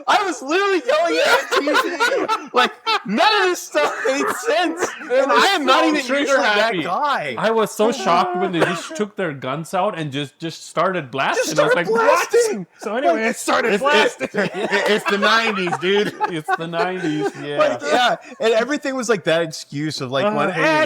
I was literally yelling at the TV. Like, none of this stuff made sense. And I am not even trigger usually happy. that guy. I was so shocked when they just took their guns out and just started blasting. Just started I was like, blasting. So anyway, it started blasting. It's the 90s, dude. what? It's the 90s. Yeah. Like, yeah, and everything was like that excuse of like,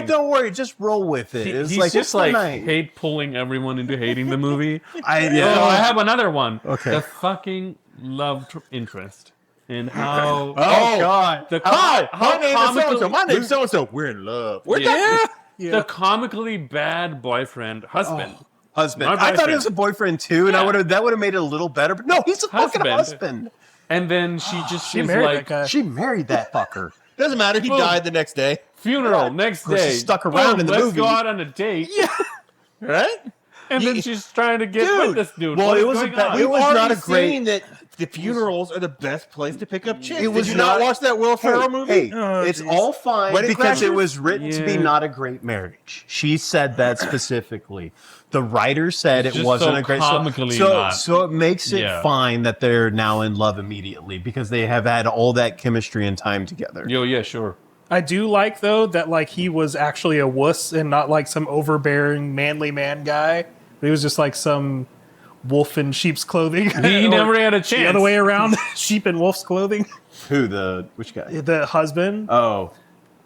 don't worry, just roll with it. It's He's like just it's like the night. hate pulling everyone into hating the movie. So I Yeah. have another one. Okay. The fucking love interest in how Oh God! the Hi, my name is comically- so-and-so. My name is so-and-so. We're in love. the comically bad boyfriend husband. Husband. My I thought boyfriend. it was a boyfriend too, and Yeah. that would have made it a little better. But no, he's a fucking Husband. husband. And then she just She is married like that guy. She married that fucker. Doesn't matter. He Boom. died the next day. funeral next course, day. she stuck around in the let's movie. go out on a date. Right? And then she's trying to get with this dude. well, What it is was going a- on? it was We've not already a great- seen that the funerals are the best place to pick up chicks. It was Did you not not- watch that Will Ferrell movie? Hey, it's all fine Wedding because it Crashers? was written to be Yeah. not a great marriage. She said that specifically. The writer said It's it just wasn't so a great comically so not. so it makes it Yeah. fine that they're now in love immediately because they have had all that chemistry and time together. Yo, yeah, sure. I do like though that like he was actually a wuss and not like some overbearing manly man guy. He was just like some wolf in sheep's clothing. He Or never had a chance. the other way around, sheep in wolf's clothing. Which guy? The husband, Oh,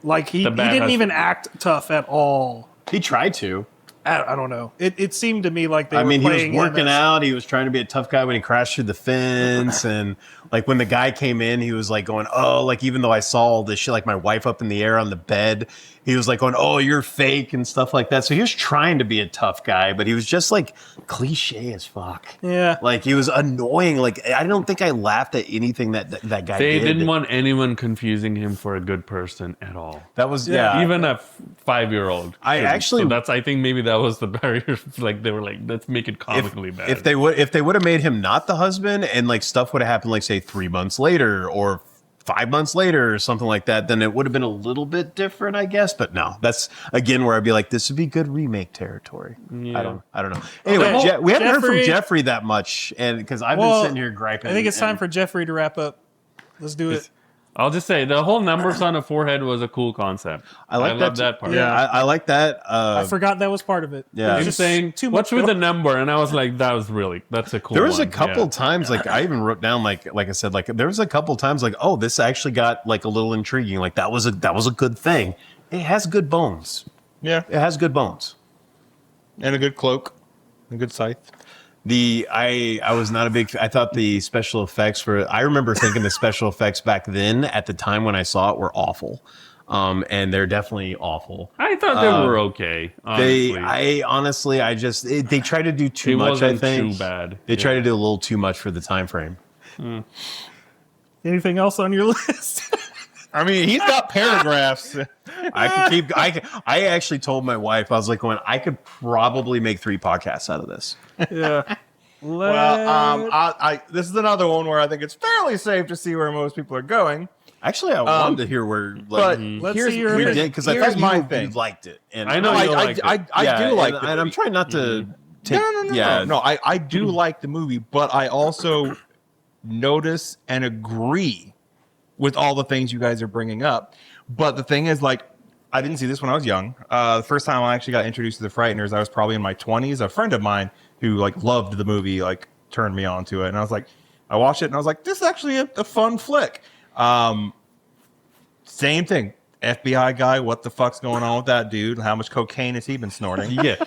like he The bad didn't even husband. act tough at all. he tried to. I don't know. It seemed to me like they I were mean, he was playing him working as- out. He was trying to be a tough guy when he crashed through the fence. And like when the guy came in, he was like going, oh, like even though I saw all this shit, like my wife up in the air on the bed, he was like going, oh, you're fake and stuff like that. So he was trying to be a tough guy, but he was just like cliche as fuck. Yeah. Like he was annoying. Like I don't think I laughed at anything that guy They did. didn't want anyone confusing him for a good person at all. That was, yeah. Even a 5-year-old. I actually- So I think maybe that was the barrier. Like they were like, let's make it comically bad. If they would have made him not the husband and like stuff would have happened like say 3 months later or 5 months later or something like that, then it would have been a little bit different, I guess. But no, that's again where I'd be like, this would be good remake territory. Yeah. I don't know. Anyway, Okay. we haven't heard from Jeffrey- Jeffrey that much, and because I've been Well, sitting here griping. I think it's time and- for Jeffrey to wrap up. Let's do it. I'll just say the whole numbers on a forehead was a cool concept. I like love that. that part. Yeah, I like that. I forgot that was part of it. yeah. It was Him just saying, too what's much with the number? And I was like, that's a cool There was a one. couple Yeah. times, like I even wrote down, like I said, like there was a couple times, like oh, this actually got like a little intriguing. Like that was a good thing. It has good bones. Yeah. It has good bones. And a good cloak. A good scythe. I was not a big. I thought the special effects were. I remember thinking the special effects back then, at the time when I saw it, were awful, and they're definitely awful. I thought they were okay. Honestly. They tried to do too much. I Wasn't think too bad. They tried to do a little too much for the time frame. Anything else on your list? I mean, he's got paragraphs. I actually told my wife, I was like, I could probably make 3 podcasts out of this. Yeah. Well, this is another one where I think it's fairly safe to see where most people are going. Actually, I wanted to hear where. But let's here's see your we opinion. did because I thought my you thing. liked it, and I know you liked it. I do like it. and I'm trying not to. Take, No, I do like the movie, but I also notice and agree with all the things you guys are bringing up. But the thing is, like, I didn't see this when I was young. The first time I actually got introduced to the Frighteners, I was probably in my 20s. A friend of mine who like loved the movie like turned me on to it, and I was like, I watched it, and I was like, this is actually a fun flick. Same thing. FBI guy, what the fuck's going on with that dude? How much cocaine has he been snorting? Yeah.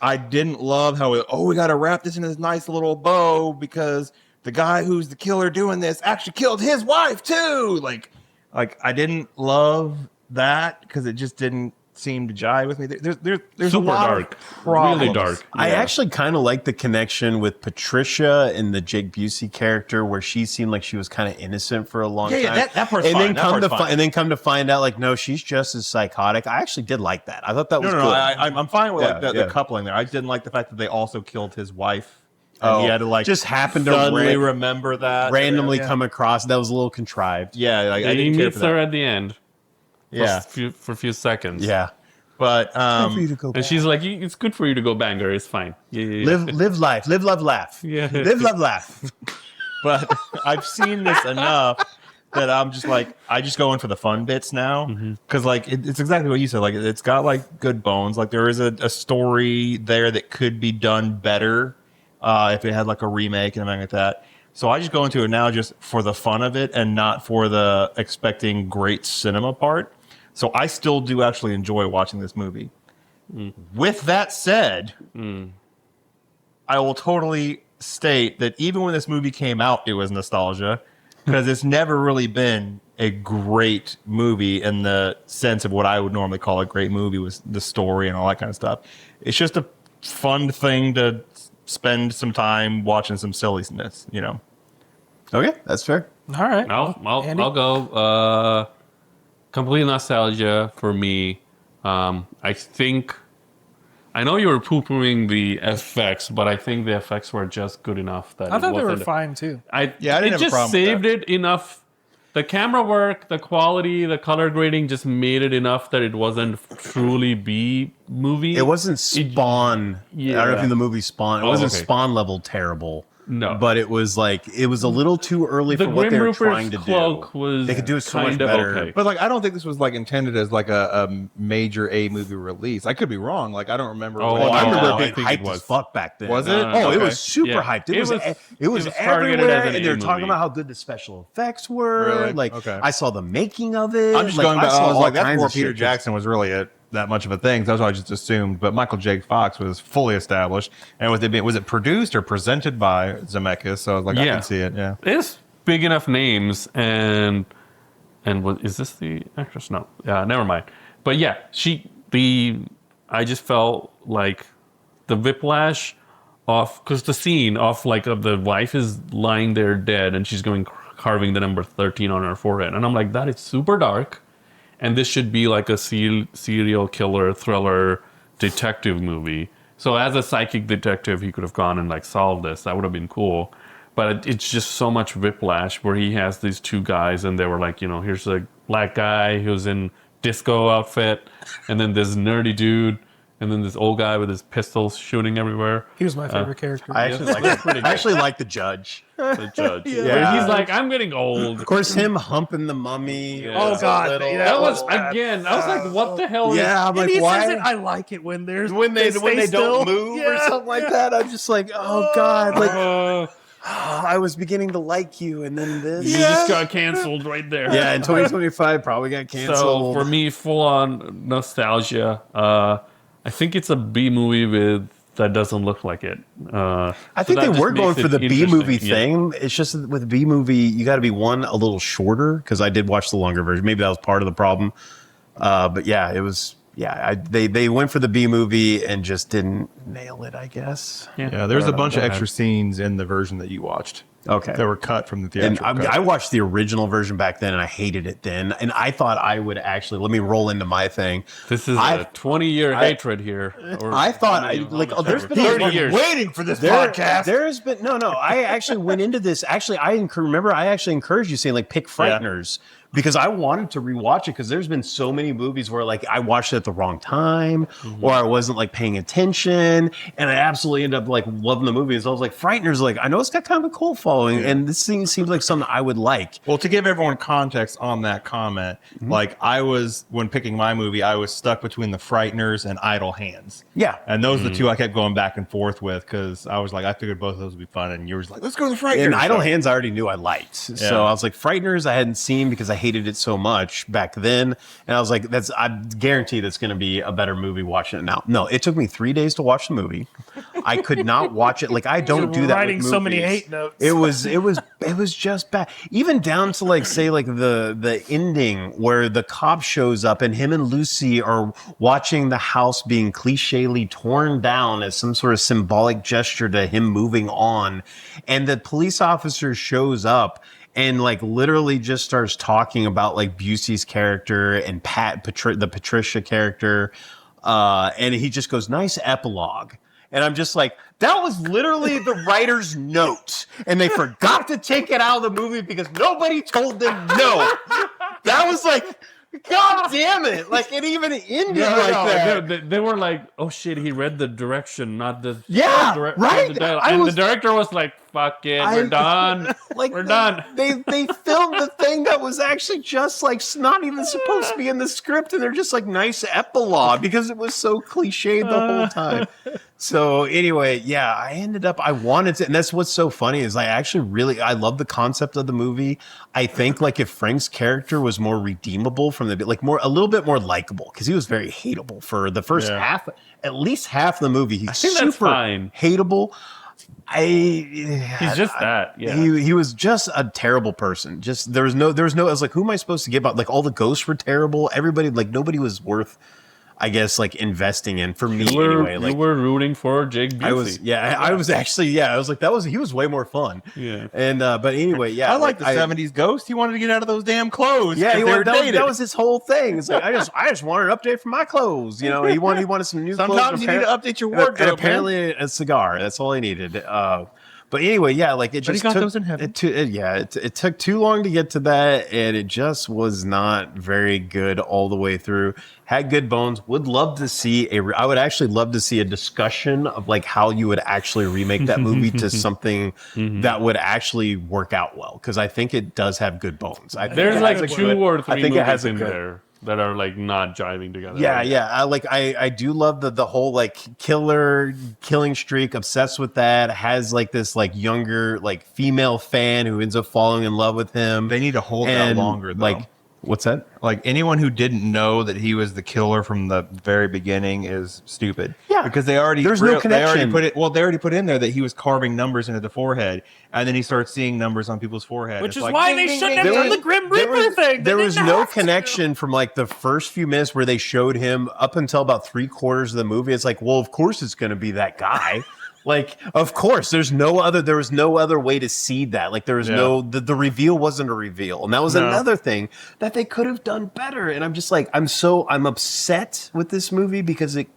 I didn't love how we got to wrap this in this nice little bow because the guy who's the killer doing this actually killed his wife too. Like I didn't love that because it just didn't seem to jive with me. There's Super a lot dark. of problems. Really dark. I actually kind of like the connection with Patricia and the Jake Busey character, where she seemed like she was kind of innocent for a long time. That part's and fine. then That part's fine. and then come to find out, like, no, she's just as psychotic. I actually did like that. I thought that was No, cool. I'm fine with like Yeah, the yeah. coupling there. I didn't like the fact that they also killed his wife. And he had to like just happened to suddenly remember that randomly Yeah. come across. That was a little contrived. Yeah, like, I And he didn't care meets for her that. at the end. Yeah, For a few seconds. Yeah. but And she's like, it's good for you to go bang her. It's fine. Yeah. Live life. Live, love, laugh. Yeah. Live, love, laugh. but I've seen this enough that I'm just like, I just go in for the fun bits now because like it's exactly what you said. Like it's got like good bones. Like there is a story there that could be done better if it had like a remake and everything like that. So I just go into it now just for the fun of it and not for the expecting great cinema part. So I still do actually enjoy watching this movie. With that said, I will totally state that even when this movie came out, it was nostalgia because it's never really been a great movie in the sense of what I would normally call a great movie was the story and all that kind of stuff. It's just a fun thing to spend some time watching some silliness, you know. Okay, that's fair. All right. I'll go. Complete nostalgia for me. I think. I know you were poo-pooing the effects, but I think the effects were just good enough that I thought they were wasn't- fine too. I didn't it have a just problem with saved that. it enough. The camera work, the quality, the color grading just made it enough that it wasn't truly B movie. It wasn't Spawn. I don't know if in the movie Spawn. It Oh, wasn't okay. Spawn level terrible. No. But it was like, it was a little too early The for what Grim they were Reaper's trying to cloak do. was They could do it so much kind of better. okay. But like, I don't think this was like intended as like a major A movie release. I could be wrong. Like, I don't remember. Oh, what Oh, I No, remember I it being think it hyped was. as fuck back then. Was it? No, no, Oh, no. it Okay. was super Yeah. hyped. It It was was targeted everywhere, as an and they were A talking movie. about how good the special effects were. Really? Like, Okay. I saw the making of it. I'm just Like, going back. saw I was all like, that's kinds before of Peter shit. Jackson was really that much of a thing. That's what I just assumed. But Michael J. Fox was fully established. And with it being, was it produced or presented by Zemeckis? So I was like, I Yeah. can see it. Yeah. It's big enough names and what is this the actress? No, never mind. But yeah, I just felt like the whiplash of because the scene of like of the wife is lying there dead and she's going carving the number 13 on her forehead, and I'm like, that is super dark, and this should be like a serial killer thriller detective movie. So as a psychic detective, he could have gone and like solved this. That would have been cool. But it's just so much whiplash where he has these two guys and they were like, here's a black guy who's in disco outfit, and then this nerdy dude, and then this old guy with his pistols shooting everywhere. He was my favorite character. I actually like the judge. The judge. Yeah. Where he's like, I'm getting old. Of course, him humping the mummy. Yeah. Oh, was a God. little- Yeah, That was, bad. again, I was like, what the hell is Yeah, I'm And like, he why? says it, I like it when there's when they stay still. don't move or Yeah. something like that, I'm just like, oh god, like Uh, I was beginning to like you, and then this. you just got canceled right there. Yeah, in 2025, probably got canceled. So for me, full on nostalgia. I think it's a B movie that doesn't look like it. I think they were going for the B movie thing. It's just with the B movie, you got to be a little shorter because I did watch the longer version. Maybe that was part of the problem. But yeah, it was. Yeah, they went for the B movie and just didn't nail it, I guess. Yeah, there's a bunch of extra scenes in the version that you watched. Okay. That were cut from the theatrical and I watched the original version back then, and I hated it then. And I thought I would actually let me roll into my thing. This is a 20-year hatred here. I thought there's been 30 years waiting for this podcast. There's been no. I actually went into this. Actually, I actually encouraged you saying like pick Frighteners. Yeah. Because I wanted to rewatch it because there's been so many movies where like I watched it at the wrong time or I wasn't like paying attention and I absolutely ended up like loving the movie. So I was like, Frighteners, like I know it's got kind of a cult following and this thing seems like something I would like. Well, to give everyone context on that comment, like when picking my movie, I was stuck between the Frighteners and Idle Hands. Yeah. And those are the two I kept going back and forth with because I was like, I figured both of those would be fun. And you were like, let's go to the Frighteners. And Idle Hands I already knew I liked. So I was like, Frighteners I hadn't seen because I hated it so much back then, and I was like, I guarantee that's going to be a better movie watching it now. No, it took me 3 days to watch the movie. I could not watch it. Like I don't do that. Writing so many hate notes. It was just bad. Even down to like say like the ending where the cop shows up and him and Lucy are watching the house being clichély torn down as some sort of symbolic gesture to him moving on, and the police officer shows up and like literally just starts talking about like Busey's character and the Patricia character. And he just goes, nice epilogue. And I'm just like, that was literally the writer's note. And they forgot to take it out of the movie because nobody told them no. That was like, God damn it. Like it even ended that. They were like, oh shit, he read the direction, not the... right? The director was like, fuck it, we're done. Like we're done. They filmed the thing that was actually just like not even supposed to be in the script, and they're just like nice epilogue because it was so cliched the whole time. So anyway, yeah, I wanted to, and that's what's so funny is I love the concept of the movie. I think like if Frank's character was more redeemable from a little bit more likable, because he was very hateable for the first half, at least half of the movie. He's super hateable. He's just that. Yeah. He was just a terrible person. Just there was no. I was like, who am I supposed to give up? Like all the ghosts were terrible. Everybody, like nobody was worth, I guess, like investing in for me anyway. Like you were rooting for Jake Busey. I was actually. I was like, he was way more fun. Yeah. And but anyway, yeah. I like the '70s ghost. He wanted to get out of those damn clothes. Yeah, that was his whole thing. It's like I just wanted an update for my clothes. You know, he wanted some new clothes. Sometimes you need to update your wardrobe. And apparently a cigar. That's all he needed. But anyway, yeah, like it just took those in heaven. It took too long to get to that, and it just was not very good all the way through. Had good bones. Would love to see I would actually love to see a discussion of like how you would actually remake that movie to something that would actually work out well, because I think it does have good bones. There's like 2 or 3 movies in there that are like not jiving together. Yeah. I do love the whole like killing streak. Obsessed with that. Has like this like younger like female fan who ends up falling in love with him. They need to hold that longer though. Like what's that? Like anyone who didn't know that he was the killer from the very beginning is stupid. Yeah, because there's no connection. They already put in there that he was carving numbers into the forehead, and then he starts seeing numbers on people's forehead. Which is like, why they shouldn't have done the Grim Reaper thing. There was no connection from like the first few minutes where they showed him up until about 3/4 of the movie. It's like, well, of course it's going to be that guy. Like, of course, there was no other way to see that. Like, there was the reveal wasn't a reveal. And that was another thing that they could have done better. And I'm just like, I'm upset with this movie because it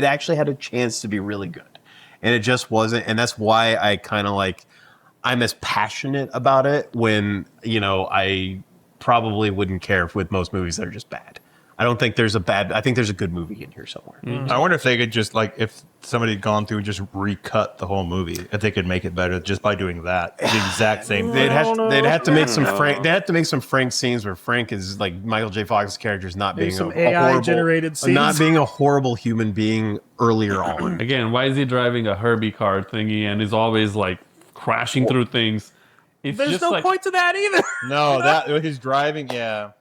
actually had a chance to be really good. And it just wasn't. And that's why I kind of like, I'm as passionate about it when, I probably wouldn't care with most movies that are just bad. I don't think there's I think there's a good movie in here somewhere. I wonder if they could just like, if somebody had gone through and just recut the whole movie, if they could make it better just by doing that. The exact same thing. They'd have to make some Frank scenes where Frank is like Michael J. Fox's character is not being some AI generated scenes. Not being a horrible human being earlier on. Again, why is he driving a Herbie car thingy and is always like crashing through things? There's no point to that either. No, that his driving, yeah.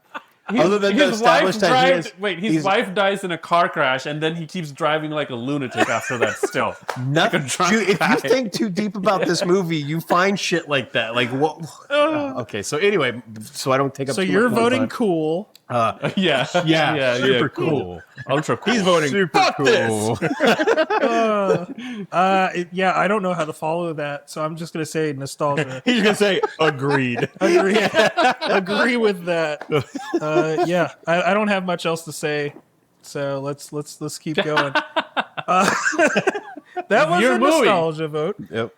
Other than to establish that he is, his wife dies in a car crash, and then he keeps driving like a lunatic after that. Still, nothing. drunk If guy. you think too deep about this movie, you find shit like that. Like what? Okay, so anyway, so I don't take up. So too you're much more voting time. cool. yeah, super cool. ultra cool. He's voting. Super Fuck cool. this. Yeah, I don't know how to follow that, so I'm just gonna say nostalgia. He's gonna say agreed. Agree with that. Yeah, I don't have much else to say, so let's keep going. That was Your a movie. nostalgia vote. Yep.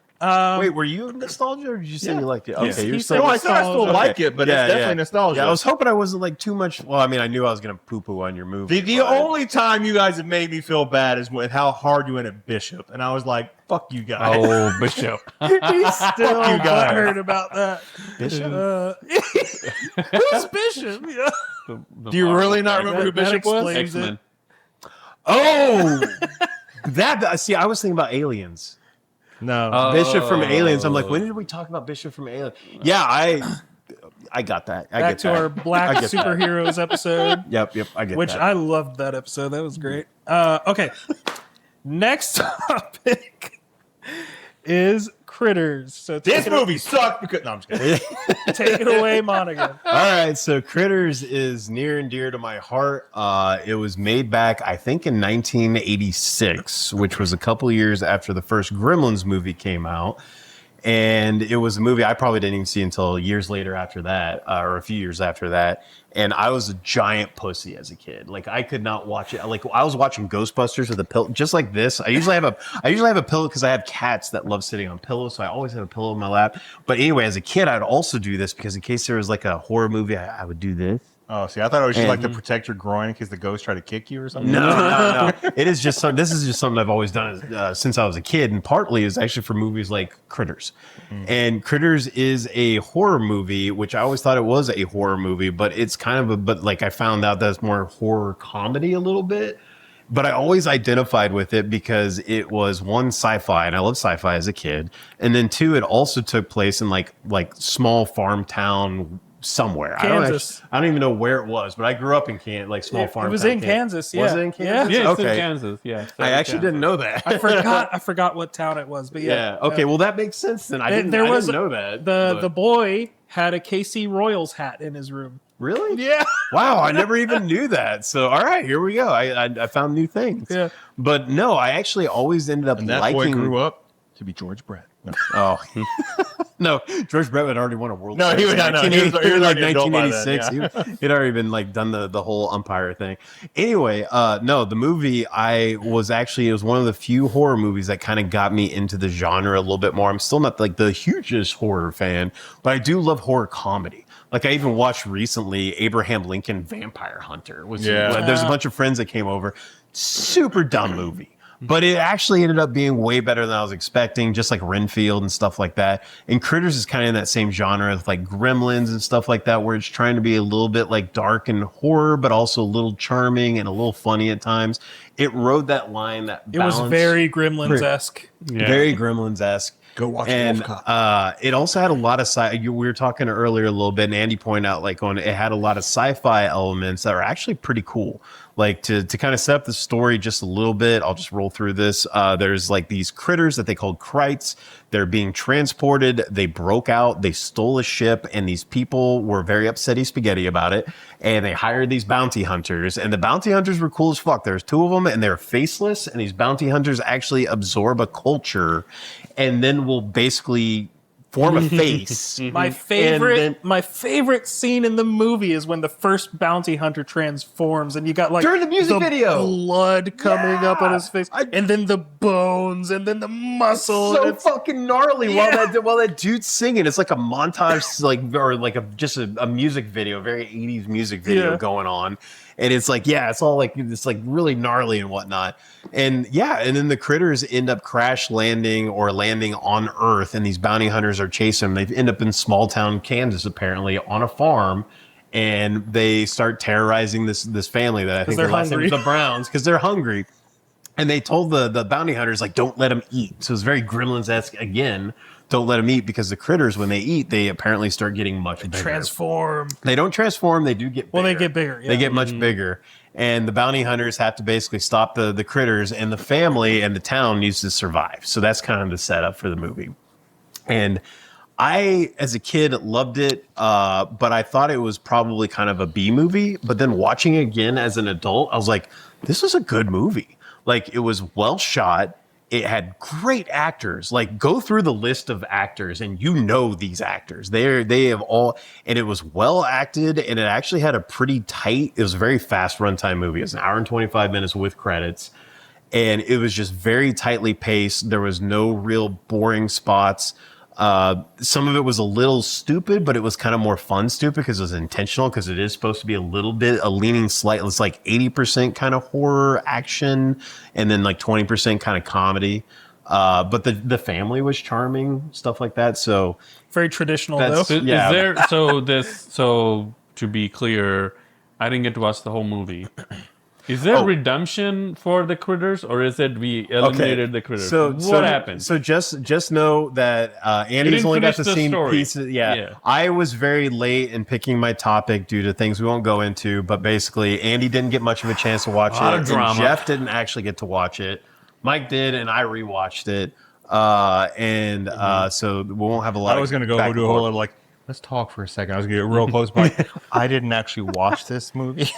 Wait, were you nostalgia or did you say you liked it? Okay, you're He still. said No, I said I still nostalgia. like it, but it's definitely nostalgia. Yeah, I was hoping I wasn't like too much. Well, I mean, I knew I was gonna poo-poo on your movie. The but- only time you guys have made me feel bad is with how hard you went at Bishop, and I was like, "Fuck you guys." Oh, Bishop. He's still you guys. butthurt about that. Bishop? Who's Bishop? Yeah. Do you really not remember who That Bishop was? explains X-Men. Oh, that. See, I was thinking about Aliens. No. Bishop from Aliens. I'm like, when did we talk about Bishop from Aliens? Yeah, I got that. I Back get to that. our Black I get that. Superheroes episode. Yep, I get Which that. I loved that episode. That was great. Okay. Next topic is Critters. So This movie sucked because no, I'm just kidding. take it away, Monaghan. All right, so Critters is near and dear to my heart. It was made back, I think, in 1986, which was a couple years after the first Gremlins movie came out. And it was a movie I probably didn't even see until years later after that, or a few years after that. And I was a giant pussy as a kid. Like I could not watch it. Like I was watching Ghostbusters with a pillow, just like this. I usually have a pillow because I have cats that love sitting on pillows, so I always have a pillow in my lap. But anyway, as a kid, I'd also do this because in case there was like a horror movie, I would do this. Oh, see, I thought it was just like to protect your groin in case the ghost tried to kick you or something. No. It is just this is just something I've always done since I was a kid, and partly is actually for movies like Critters. And Critters is a horror movie, which I always thought it was a horror movie, but it's kind of but like I found out that it's more horror comedy a little bit. But I always identified with it because it was one, sci-fi, and I loved sci-fi as a kid, and then two, it also took place in like small farm town somewhere. Kansas. I don't even know where it was, but I grew up in small farm. It was town in Kansas. Yeah. Was it in Kansas? Yeah, it's in Okay. Kansas. Yeah, I actually didn't know that. I forgot what town it was, but yeah. Okay. Well, that makes sense then. I didn't know that. The boy had a KC Royals hat in his room. Really? Yeah. Wow, I never even knew that. So, all right, here we go. I found new things. Yeah. But no, I actually always ended up And that liking. boy grew up to be George Brett. No. Oh, no, George Brett had already won a World No, Series. he was not. No, he was in like already adult by then, 1986. He'd already been like done the whole umpire thing. Anyway, no, the movie it was one of the few horror movies that kind of got me into the genre a little bit more. I'm still not like the hugest horror fan, but I do love horror comedy. Like I even watched recently Abraham Lincoln Vampire Hunter. There's a bunch of friends that came over. Super dumb movie. But it actually ended up being way better than I was expecting, just like Renfield and stuff like that. And Critters is kind of in that same genre with like Gremlins and stuff like that, where it's trying to be a little bit like dark and horror, but also a little charming and a little funny at times. It rode that line, that balance. It was very Gremlins-esque. Very Gremlins-esque. Go watch And Wolf Cop. it also had a lot of we were talking earlier a little bit, and Andy pointed out it had a lot of sci-fi elements that are actually pretty cool. Like to kind of set up the story just a little bit, I'll just roll through this. There's like these critters that they called Krites. They're being transported. They broke out. They stole a ship, and these people were very upsetty spaghetti about it. And they hired these bounty hunters, and the bounty hunters were cool as fuck. There's two of them, and they're faceless. And these bounty hunters actually absorb a culture, and then will basically form a face. My favorite scene in the movie is when the first bounty hunter transforms, and you got like During the music video. blood coming up on his face, and then the bones, and then the muscle. So and it's- fucking gnarly Yeah. while that dude's singing. It's like a montage, or like just a music video, very 80s music video Yeah. going on. And it's like, it's all like, it's like really gnarly and whatnot. And and then the critters end up crash landing or landing on Earth, and these bounty hunters are chasing them. They end up in small town Kansas, apparently, on a farm. And they start terrorizing this family that I think they're their last name hungry. was the Browns, because they're hungry. And they told the bounty hunters, like, don't let them eat. So it's very Gremlins-esque again, don't let them eat because the critters, when they eat, they apparently start getting much bigger. Transform. They don't transform. They do get bigger. Well, they get bigger. Yeah. They get much bigger. And the bounty hunters have to basically stop the critters, and the family and the town needs to survive. So that's kind of the setup for the movie. And I, as a kid, loved it, but I thought it was probably kind of a B movie. But then watching it again as an adult, I was like, this was a good movie. Like, it was well shot. It had great actors. Like, go through the list of actors and you know these actors. They have all, and it was well acted, and it actually had a pretty tight, it was a very fast runtime movie. It was an hour and 25 minutes with credits. And it was just very tightly paced. There was no real boring spots. Some of it was a little stupid, but it was kind of more fun stupid because it was intentional, because it is supposed to be a little bit a leaning slightly. It's like 80% kind of horror action and then like 20% kind of comedy. But the family was charming, stuff like that. So very traditional though. Yeah. So to be clear, I didn't get to watch the whole movie. Is there redemption for the critters, or is it we eliminated the critters? So what happened? So just know that Andy's only got to see pieces. Yeah. I was very late in picking my topic due to things we won't go into, but basically Andy didn't get much of a chance to watch it. And Jeff didn't actually get to watch it. Mike did, and I rewatched it. So we won't have a lot. I was going to go do a whole little like, let's talk for a second. I was going to get real close, but I didn't actually watch this movie.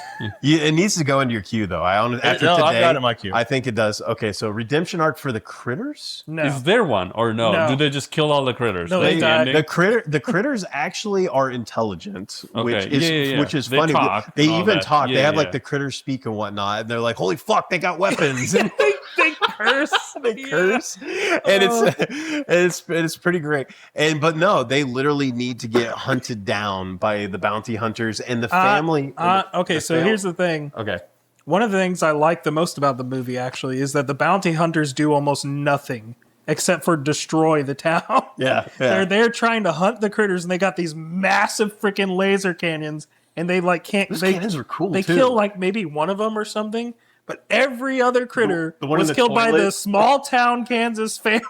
It needs to go into your queue, though. After today, I've got it in my queue. I think it does. Okay, so redemption arc for the critters? No. Is there one or no? No. Do they just kill all the critters? No, they died. The critters actually are intelligent, which is They funny. talk They and all even that. talk. Yeah, they have yeah. like the critters speak and whatnot, and they're like, "Holy fuck, they got weapons!" And They curse. they curse, and it's pretty great. But no, they literally need to get hunted down by the bounty hunters and the family. Here's the thing. Okay. One of the things I like the most about the movie actually is that the bounty hunters do almost nothing except for destroy the town. Yeah. They're there trying to hunt the critters, and they got these massive freaking laser cannons, and they like can't. Those they cannons are cool. They too. kill like maybe one of them or something, but every other critter The one was in the killed by toilet? the small town Kansas family.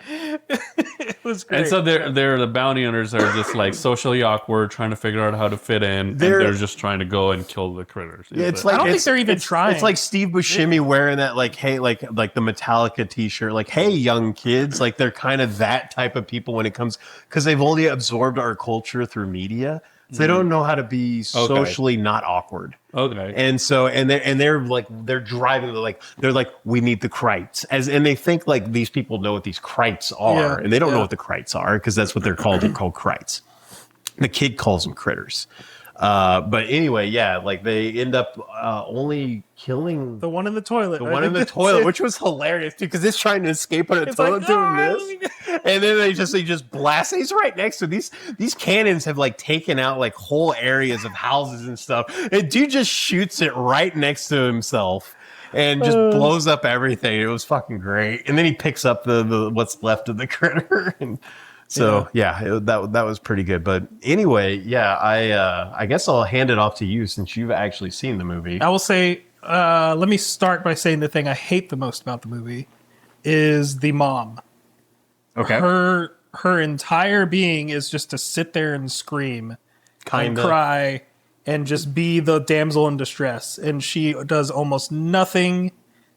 It was great. And so they're the bounty hunters are just like socially awkward, trying to figure out how to fit in, and they're just trying to go and kill the critters. Yeah, it's I like don't think they're even trying. It's like Steve Buscemi wearing that like the Metallica T-shirt. Like, hey, young kids, like they're kind of that type of people when it comes, because they've only absorbed our culture through media, so they don't know how to be socially not awkward. Okay. And so they're driving they're like, we need the Krites, and they think like these people know what these Krites are, and they don't know what the Krites are, because that's what they're called. They're called Krites. The kid calls them critters. But anyway, like they end up only killing the one in the toilet. the one in the toilet, which was hilarious because it's trying to escape on a toilet doing this, and then they just blast. He's right next to these cannons have like taken out like whole areas of houses and stuff. And dude just shoots it right next to himself and just blows up everything. It was fucking great. And then he picks up the what's left of the critter and. So that was pretty good. But anyway, I guess I'll hand it off to you since you've actually seen the movie. I will say, let me start by saying the thing I hate the most about the movie is the mom. Okay. Her entire being is just to sit there and scream and cry and just be the damsel in distress. And she does almost nothing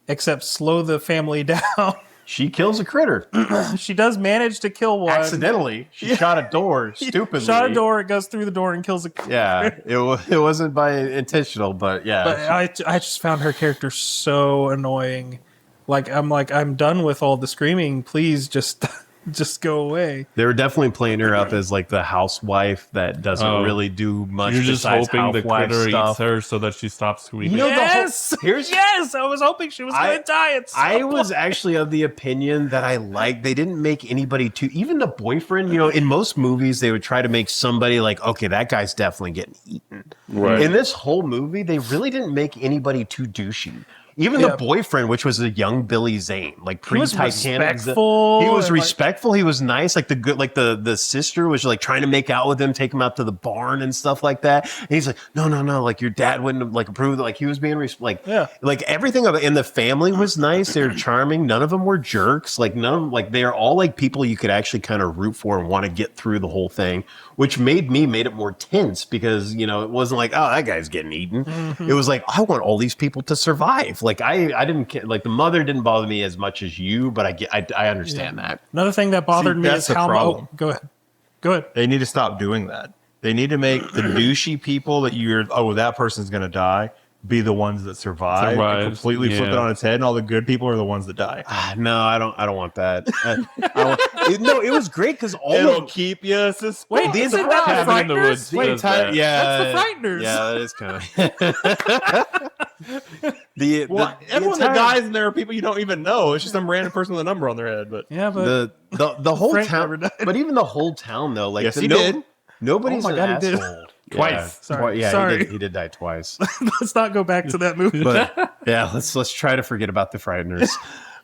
except slow the family down. She kills a critter. She does manage to kill one. Accidentally. She shot a door stupidly. Shot a door, it goes through the door and kills a critter. Yeah, it wasn't by intentional, but yeah. But I just found her character so annoying. I'm done with all the screaming. Please just go away. They were definitely playing her up as like the housewife that doesn't really do much. You're just hoping the critter stuff. eats her so that she stops screaming. You know, Yes, I was hoping she was going to die. I was actually of the opinion that they didn't make anybody too, even the boyfriend, in most movies, they would try to make somebody like, okay, that guy's definitely getting eaten. Right. In this whole movie, they really didn't make anybody too douchey. Even the boyfriend, which was a young Billy Zane, like pre-Titanic. Respectful. He was respectful. He was nice. Like the sister was like trying to make out with him, take him out to the barn and stuff like that. And he's like, no, like your dad wouldn't have like approved. Like he was being like everything of it. And the family was nice. They were charming. None of them were jerks. Like none of them, like they're all like people you could actually kind of root for and want to get through the whole thing, which made it more tense because, you know, it wasn't like, oh, that guy's getting eaten. It was like, I want all these people to survive. Like I didn't like the mother didn't bother me as much as you, but I understand that. Another thing that bothered me is how. Oh, go ahead. They need to stop doing that. They need to make the douchey people that that person's going to die be the ones that survive and completely flip it on its head, and all the good people are the ones that die. No, I don't want that. No, it was great because it'll keep you suspicious. Wait, isn't that the Frighteners? Wait, yeah, that's the Frighteners. Yeah, that is kind of. Everyone that dies in there are people you don't even know. It's just some random person with a number on their head. But the whole Frank town, but even the whole town though, like yes, he did. Nobody's Oh my God, he did. asshole. Twice. Sorry. Yeah, Sorry. He did die twice. Let's not go back to that movie. But yeah, let's try to forget about the Frighteners.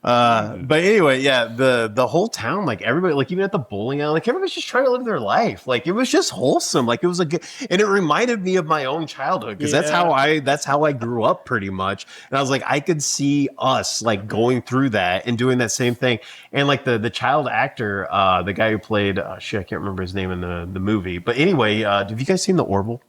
But anyway, yeah, the whole town, like everybody, like even at the bowling alley, like everybody's just trying to live their life. Like it was just wholesome. Like it was a good, and it reminded me of my own childhood because that's how I grew up pretty much. And I was like, I could see us like going through that and doing that same thing. And like the child actor, the guy who played I can't remember his name in the movie. But anyway, have you guys seen The Orville?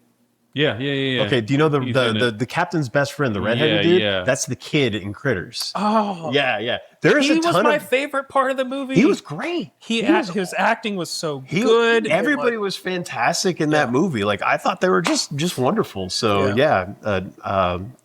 Yeah. Okay, do you know the captain's best friend, the redheaded dude? Yeah. That's the kid in Critters. Oh. Yeah. There's He was my favorite part of the movie. He was great. His acting was so good. Everybody was fantastic in that movie. Like I thought they were just wonderful. So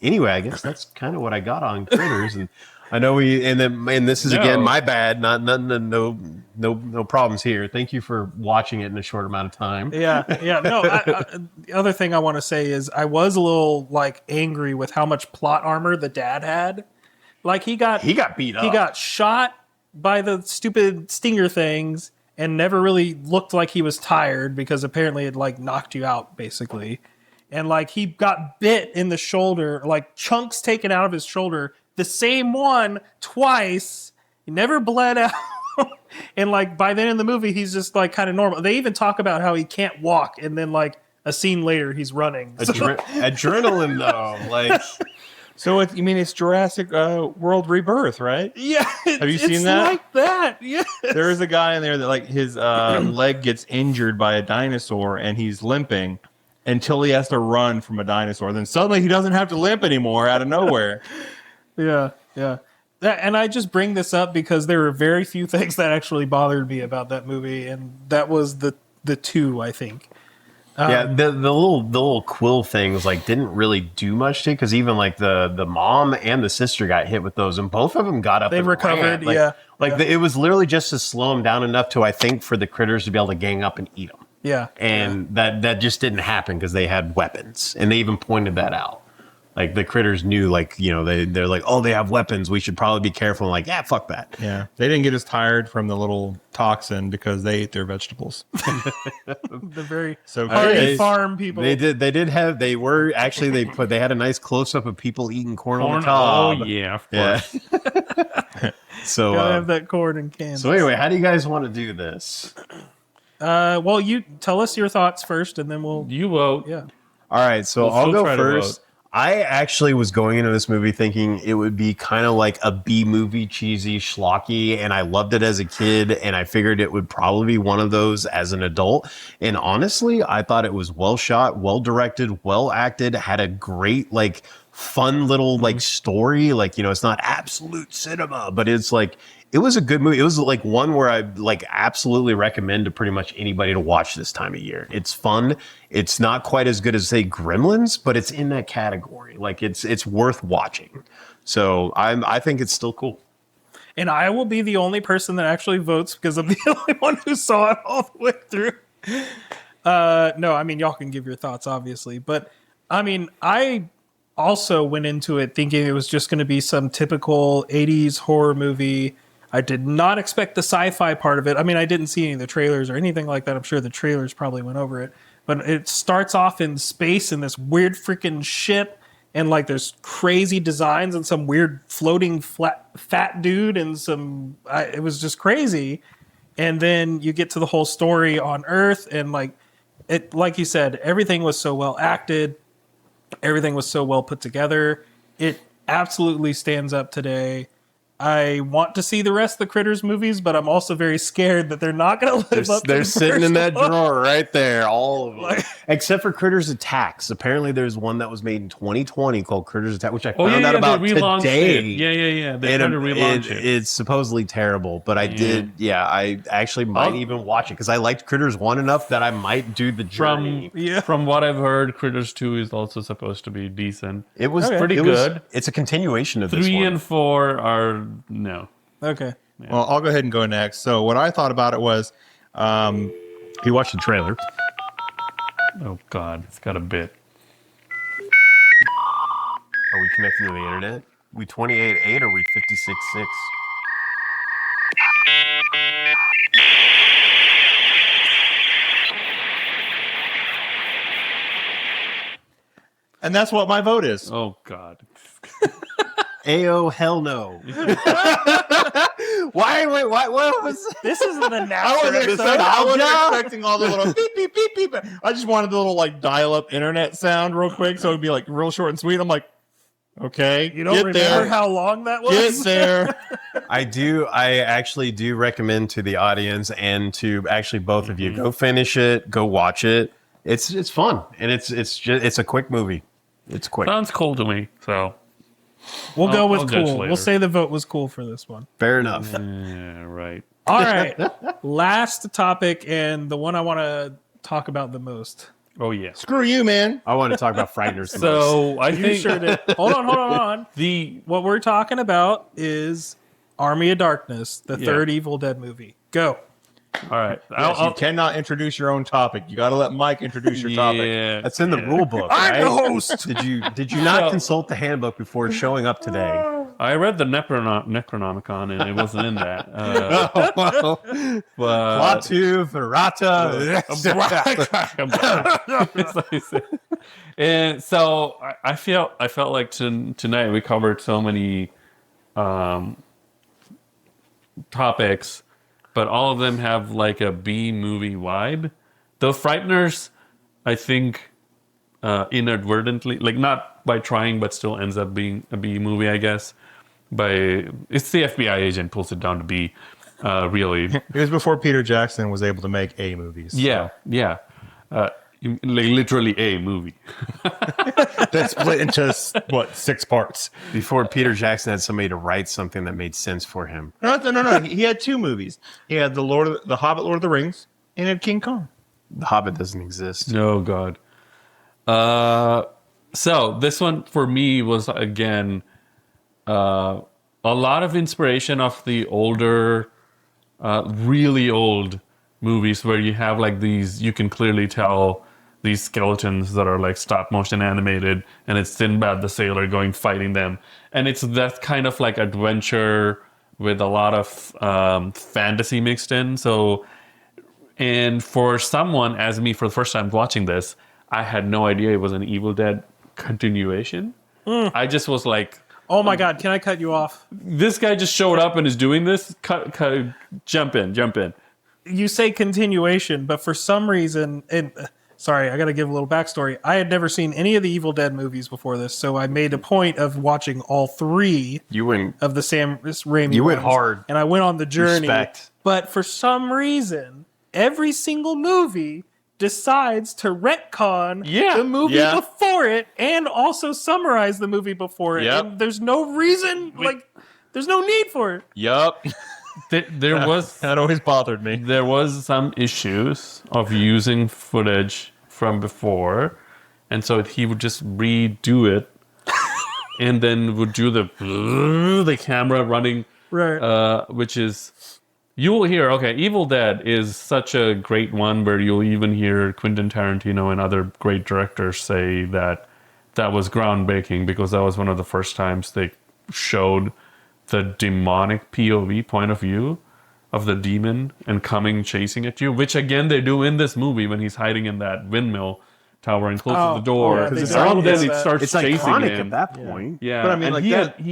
anyway, I guess that's kind of what I got on Critters. And I know and this is again my bad. No problems here. Thank you for watching it in a short amount of time. Yeah. No, the other thing I want to say is I was a little like angry with how much plot armor the dad had. Like he got beat up. He got shot by the stupid stinger things and never really looked like he was tired because apparently it like knocked you out basically. And like he got bit in the shoulder, like chunks taken out of his shoulder, the same one twice. He never bled out. And like by then in the movie, he's just like kind of normal. They even talk about how he can't walk, and then like a scene later, he's running. Adrenaline though, like. So it's Jurassic World Rebirth, right? Yeah. Have you seen that? It's like that. Yeah. There is a guy in there that like his leg gets injured by a dinosaur and he's limping until he has to run from a dinosaur. Then suddenly he doesn't have to limp anymore out of nowhere. Yeah. And I just bring this up because there were very few things that actually bothered me about that movie, and that was the two, I think. The little quill things like didn't really do much to it because even like the mom and the sister got hit with those, and both of them got up. They recovered. Ran. It was literally just to slow them down enough to I think for the critters to be able to gang up and eat them. Yeah, and that just didn't happen because they had weapons, and they even pointed that out. Like the critters knew, like, you know, they're like, oh, they have weapons. We should probably be careful. And like, yeah, fuck that. Yeah. They didn't get as tired from the little toxin because they ate their vegetables. The very hardy farm people. They had a nice close up of people eating corn on the cob. Oh yeah, of course. Yeah. So gotta have that corn in Kansas. So anyway, how do you guys want to do this? Well, you tell us your thoughts first, and then you vote. Yeah. All right. So I'll go first. I actually was going into this movie thinking it would be kind of like a B movie, cheesy, schlocky, and I loved it as a kid, and I figured it would probably be one of those as an adult. And honestly, I thought it was well shot, well directed, well acted, had a great, like, fun little, like, story. Like, you know, it's not absolute cinema, but it's like, it was a good movie. It was like one where I like absolutely recommend to pretty much anybody to watch this time of year. It's fun. It's not quite as good as say Gremlins, but it's in that category. Like it's worth watching. So I think it's still cool. And I will be the only person that actually votes because I'm the only one who saw it all the way through. No, I mean, y'all can give your thoughts, obviously. But I mean, I also went into it thinking it was just going to be some typical 80s horror movie. I did not expect the sci-fi part of it. I mean, I didn't see any of the trailers or anything like that. I'm sure the trailers probably went over it. But it starts off in space in this weird freaking ship. and like there's crazy designs and some weird floating fat dude and some. It was just crazy, and then you get to the whole story on Earth, and like you said, everything was so well acted, everything was so well put together. It absolutely stands up today. I want to see the rest of the Critters movies, but I'm also very scared that they're not going to live up to They're the sitting in first that one. drawer right there, all of them. Like- Except for Critters Attacks. Apparently, there's one that was made in 2020 called Critters Attack, which I Oh, found out about they relaunched today. it. Yeah. They And tried to relaunch it. it's supposedly terrible, but I actually might even watch it because I liked Critters 1 enough that I might do the journey. From what I've heard, Critters 2 is also supposed to be decent. It was pretty it good. It's a continuation of this 3 one. and 4 are no. Okay. Well, I'll go ahead and go next. So what I thought about it was, You watched the trailer. Oh God, it's got a bit. Are we connecting to the internet? We 28.8 or we 56.6? and that's what my vote is. Oh God. Ayo, hell no. Why? Wait, what was This isn't the I Napster wasn't, episode. I wasn't expecting all the little beep, beep, beep, beep. I just wanted the little like dial-up internet sound real quick, so it'd be like real short and sweet. I'm like, okay, You don't get remember there, how long that get was? there. I actually do recommend to the audience and to actually both of you go finish it, go watch it. It's fun and it's a quick movie. It's quick. Sounds cool to me. So We'll go I'll with judge cool. later. We'll say the vote was cool for this one. Fair enough. yeah, right. All right. Last topic, and the one I want to talk about the most. Oh yeah. Screw you, man. I want to talk about Frighteners. the most. So I You think sure did. Hold on. the What we're talking about is Army of Darkness, the Yeah. third Evil Dead movie. Go. all right. Yes, you cannot introduce your own topic. You got to let Mike introduce your topic. Yeah, That's in the rule book, right? I'm the host. Did you not consult the handbook before showing up today? I read the Necronomicon and it wasn't in that. But Latu, Verata. and so I felt like tonight we covered so many topics, but all of them have like a B movie vibe. The Frighteners, I think, inadvertently, like not by trying, but still ends up being a B movie, I guess. It's the FBI agent pulls it down to B, really. It was before Peter Jackson was able to make A movies. so. Yeah. Like literally a movie. That's split into what, 6 parts? Before Peter Jackson had somebody to write something that made sense for him. No. He had 2 movies. He had the Hobbit, Lord of the Rings, and he had King Kong. The Hobbit doesn't exist. Oh God. So this one for me was again a lot of inspiration of the older, really old movies where you have like these. You can clearly tell these skeletons that are like stop motion animated, and it's Sinbad the Sailor going fighting them, and it's that kind of like adventure with a lot of fantasy mixed in. So. And for someone as me, for the first time watching this, I had no idea it was an Evil Dead continuation. I just was like, Oh my God, can I cut you off? this guy just showed up and is doing this. Jump in. You say continuation, but for some reason, and sorry, I got to give a little backstory. I had never seen any of the Evil Dead movies before this, so I made a point of watching all 3 You went of the Sam Raimi. You went ones, hard. and I went on the journey. Respect. But for some reason, every single movie decides to retcon the movie before it and also summarize the movie before it. Yep. And there's no reason, there's no need for it. Yup. There was That always bothered me. there was some issues of using footage from before, and so he would just redo it, and then would do the camera running, Right. which is. You will hear, okay, Evil Dead is such a great one where you'll even hear Quentin Tarantino and other great directors say that was groundbreaking because that was one of the first times they showed the demonic POV point of view of the demon and coming chasing at you, which again they do in this movie when he's hiding in that windmill tower and closes the door. yeah, they and don't then get it that. starts It's chasing iconic him. at that point. Yeah, But I mean, and like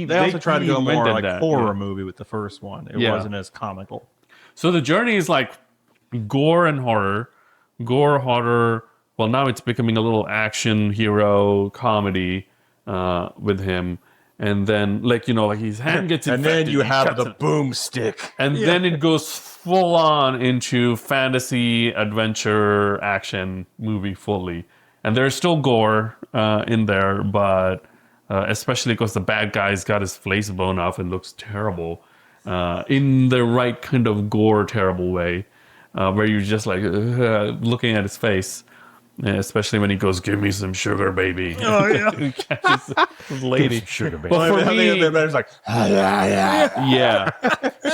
they also tried to go more invented like that, horror yeah. movie with the first one. It Yeah. wasn't as comical. So the journey is like gore and horror, horror. Well, now it's becoming a little action hero comedy with him, and then like his hand gets And infected. then you he have cuts the it. boomstick. And then it goes full on into fantasy, adventure, action movie fully. And there's still gore in there, but especially because the bad guy's got his face blown off and looks terrible in the right kind of gore, terrible way, where you're just like looking at his face. Especially when he goes, "Give me some sugar, baby." Oh yeah. He catches his lady. Sugar baby. But for me, It's like, yeah.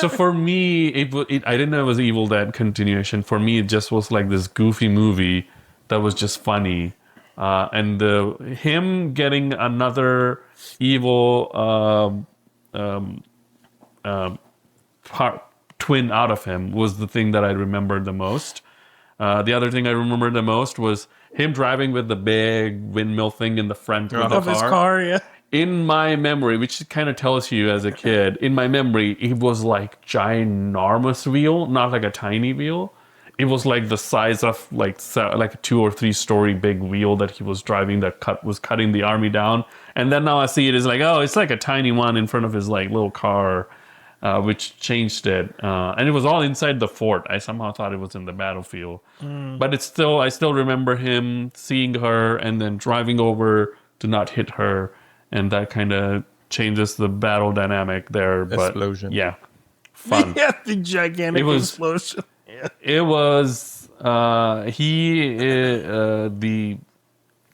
So for me, I didn't know it was Evil Dead continuation. For me, it just was like this goofy movie that was just funny. And him getting another evil twin out of him was the thing that I remembered the most. The other thing I remember the most was him driving with the big windmill thing in the front of the Of his car, yeah. In my memory, which kind of tells you as a kid, in my memory, it was like ginormous wheel, not like a tiny wheel. It was like the size of like a 2 or 3 story big wheel that he was driving that was cutting the army down. And then now I see it as like, oh, it's like a tiny one in front of his like little car, which changed it. And it was all inside the fort. I somehow thought it was in the battlefield. But I still remember him seeing her and then driving over to not hit her. And that kind of changes the battle dynamic there. But Explosion. yeah, fun. Yeah, the gigantic It was- explosion. Yeah. It was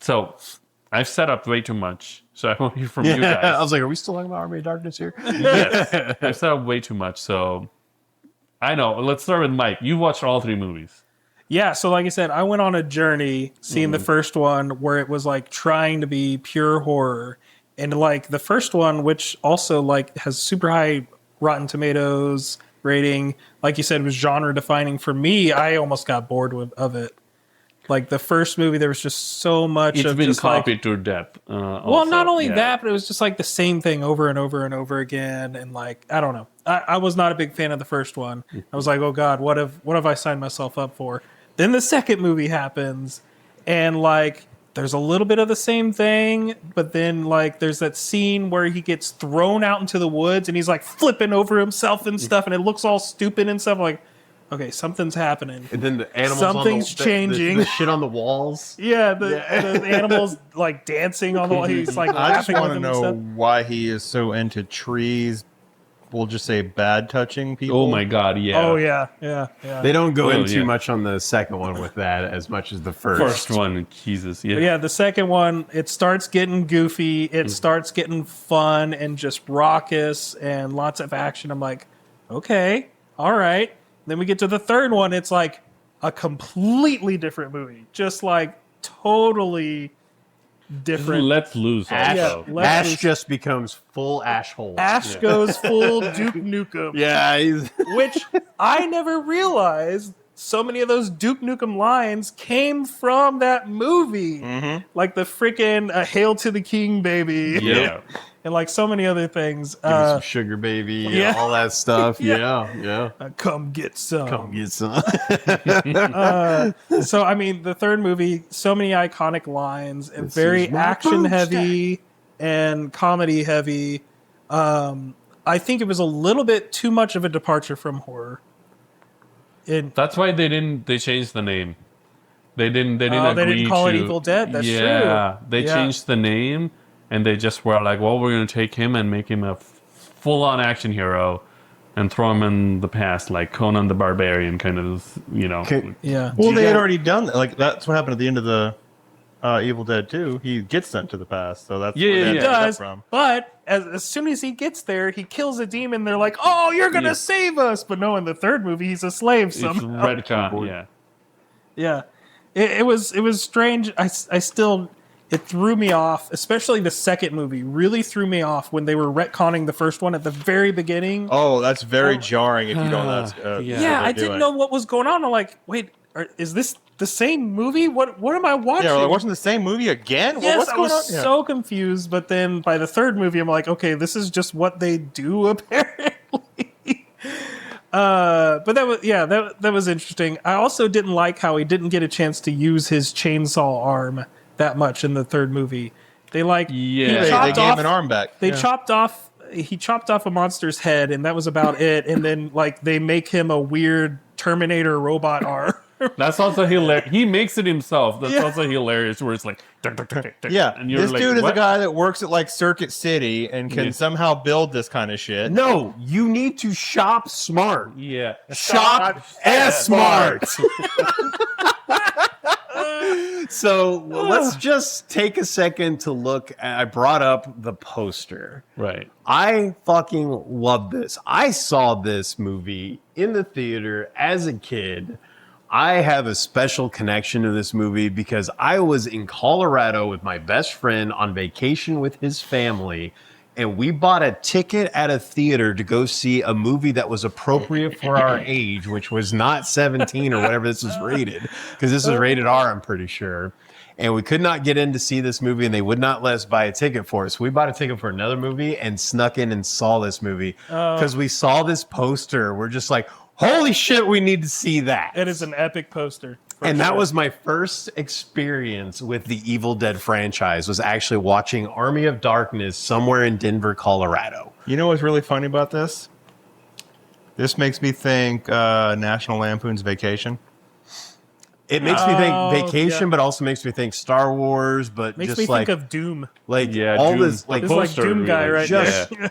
so I've set up way too much. So I want to hear from you I guys. was like, are we still talking about Army of Darkness here? Yes, I've set up way too much. So I know. Let's start with Mike. You watched all 3 movies. Yeah, so like I said, I went on a journey seeing the first one where it was like trying to be pure horror. And like the first one, which also like has super high Rotten Tomatoes rating, like you said, was genre defining for me. I almost got bored of it. Like the first movie, there was just so much It's of been just like, copied to death. well, not only that, but it was just like the same thing over and over and over again. And like, I don't know. I was not a big fan of the first one. I was like, oh God, what have I signed myself up for? Then the second movie happens, and like there's a little bit of the same thing, but then like there's that scene where he gets thrown out into the woods and he's like flipping over himself and stuff, and it looks all stupid and stuff. Like, okay, something's happening. And then the animals Something's changing. The shit on the walls. Yeah, the animals like dancing on the wall. He's like I just laughing want with to them and know stuff. why he is so into trees. We'll just say bad touching people. Oh my God! Yeah. Oh yeah. They don't go Well, in too yeah. much on the second one with that as much as the first. First one, Jesus. Yeah. But yeah, the second one, it starts getting goofy. It starts getting fun and just raucous and lots of action. I'm like, okay, all right. Then we get to the third one. It's like a completely different movie. Just like totally different. Let's lose. Ash, Also. Yeah, let's Ash lose. just becomes full Ash hole. Ash goes full Duke Nukem. Yeah, he's Which I never realized so many of those Duke Nukem lines came from that movie. Like the freaking Hail to the King, baby. Yeah. And like so many other things. give me some sugar baby, yeah. all that stuff. Yeah. Yeah. Come get some. Come get some. So, I mean, the third movie, so many iconic lines and This very is my action boomstick. heavy and comedy heavy. I think it was a little bit too much of a departure from horror. That's why they changed the name. They didn't Oh, they agree didn't call it to- Evil Dead. That's yeah, true. they Yeah. changed the name and they just were like, well, we're going to take him and make him a full-on action hero and throw him in the past, like Conan the Barbarian kind of, Okay. Yeah. Well, you they had got- already done that. Like that's what happened at the end of the Evil Dead 2. He gets sent to the past, so that's Yeah, where yeah, they yeah. picked it up Does, from. but as soon as he gets there, he kills a demon. They're like, "Oh, you're gonna Yeah. save us!" But no, in the third movie, he's a slave It's somehow. retcon, yeah. Yeah, it was strange. I still it threw me off, especially the second movie. Really threw me off when they were retconning the first one at the very beginning. Oh, that's very jarring if you don't know. Yeah. yeah, I didn't know what was going on. I'm like, wait, is this the same movie? What am I watching? Yeah, we're like watching the same movie again. Well, Yes, what's I going was on? Yeah. so confused. But then by the third movie, I'm like, okay, this is just what they do apparently. But that was interesting. I also didn't like how he didn't get a chance to use his chainsaw arm that much in the third movie. They Yeah. he They They chopped gave him off an arm back. They Yeah. chopped off. He chopped off a monster's head, and that was about it. And then, like, they make him a weird Terminator robot arm. That's also hilarious. He makes it himself. That's Yeah. also hilarious. Where it's like, "Tuk, tuk, tuk, tuk," Yeah, and you're this like, dude is what? a guy that works at like Circuit City and can Yeah. somehow build this kind of shit. No, you need to shop smart. Yeah. Shop S smart. So let's just take a second to look. I brought up the poster. Right. I fucking love this. I saw this movie in the theater as a kid. I have a special connection to this movie because I was in Colorado with my best friend on vacation with his family, and we bought a ticket at a theater to go see a movie that was appropriate for our age, which was not 17 or whatever this was rated, because this is rated R, I'm pretty sure. And we could not get in to see this movie, and they would not let us buy a ticket for it. So we bought a ticket for another movie and snuck in and saw this movie because we saw this poster. We're just like, holy shit, we need to see that. It is an epic poster. And that was my first experience with the Evil Dead franchise, was actually watching Army of Darkness somewhere in Denver, Colorado. You know what's really funny about this? This makes me think National Lampoon's Vacation. It makes me think Oh, Vacation, yeah. but also makes me think Star Wars, but Makes just me like, think of Doom. like Yeah, all Doom. this, like This is like poster Doom guy really- right just, there.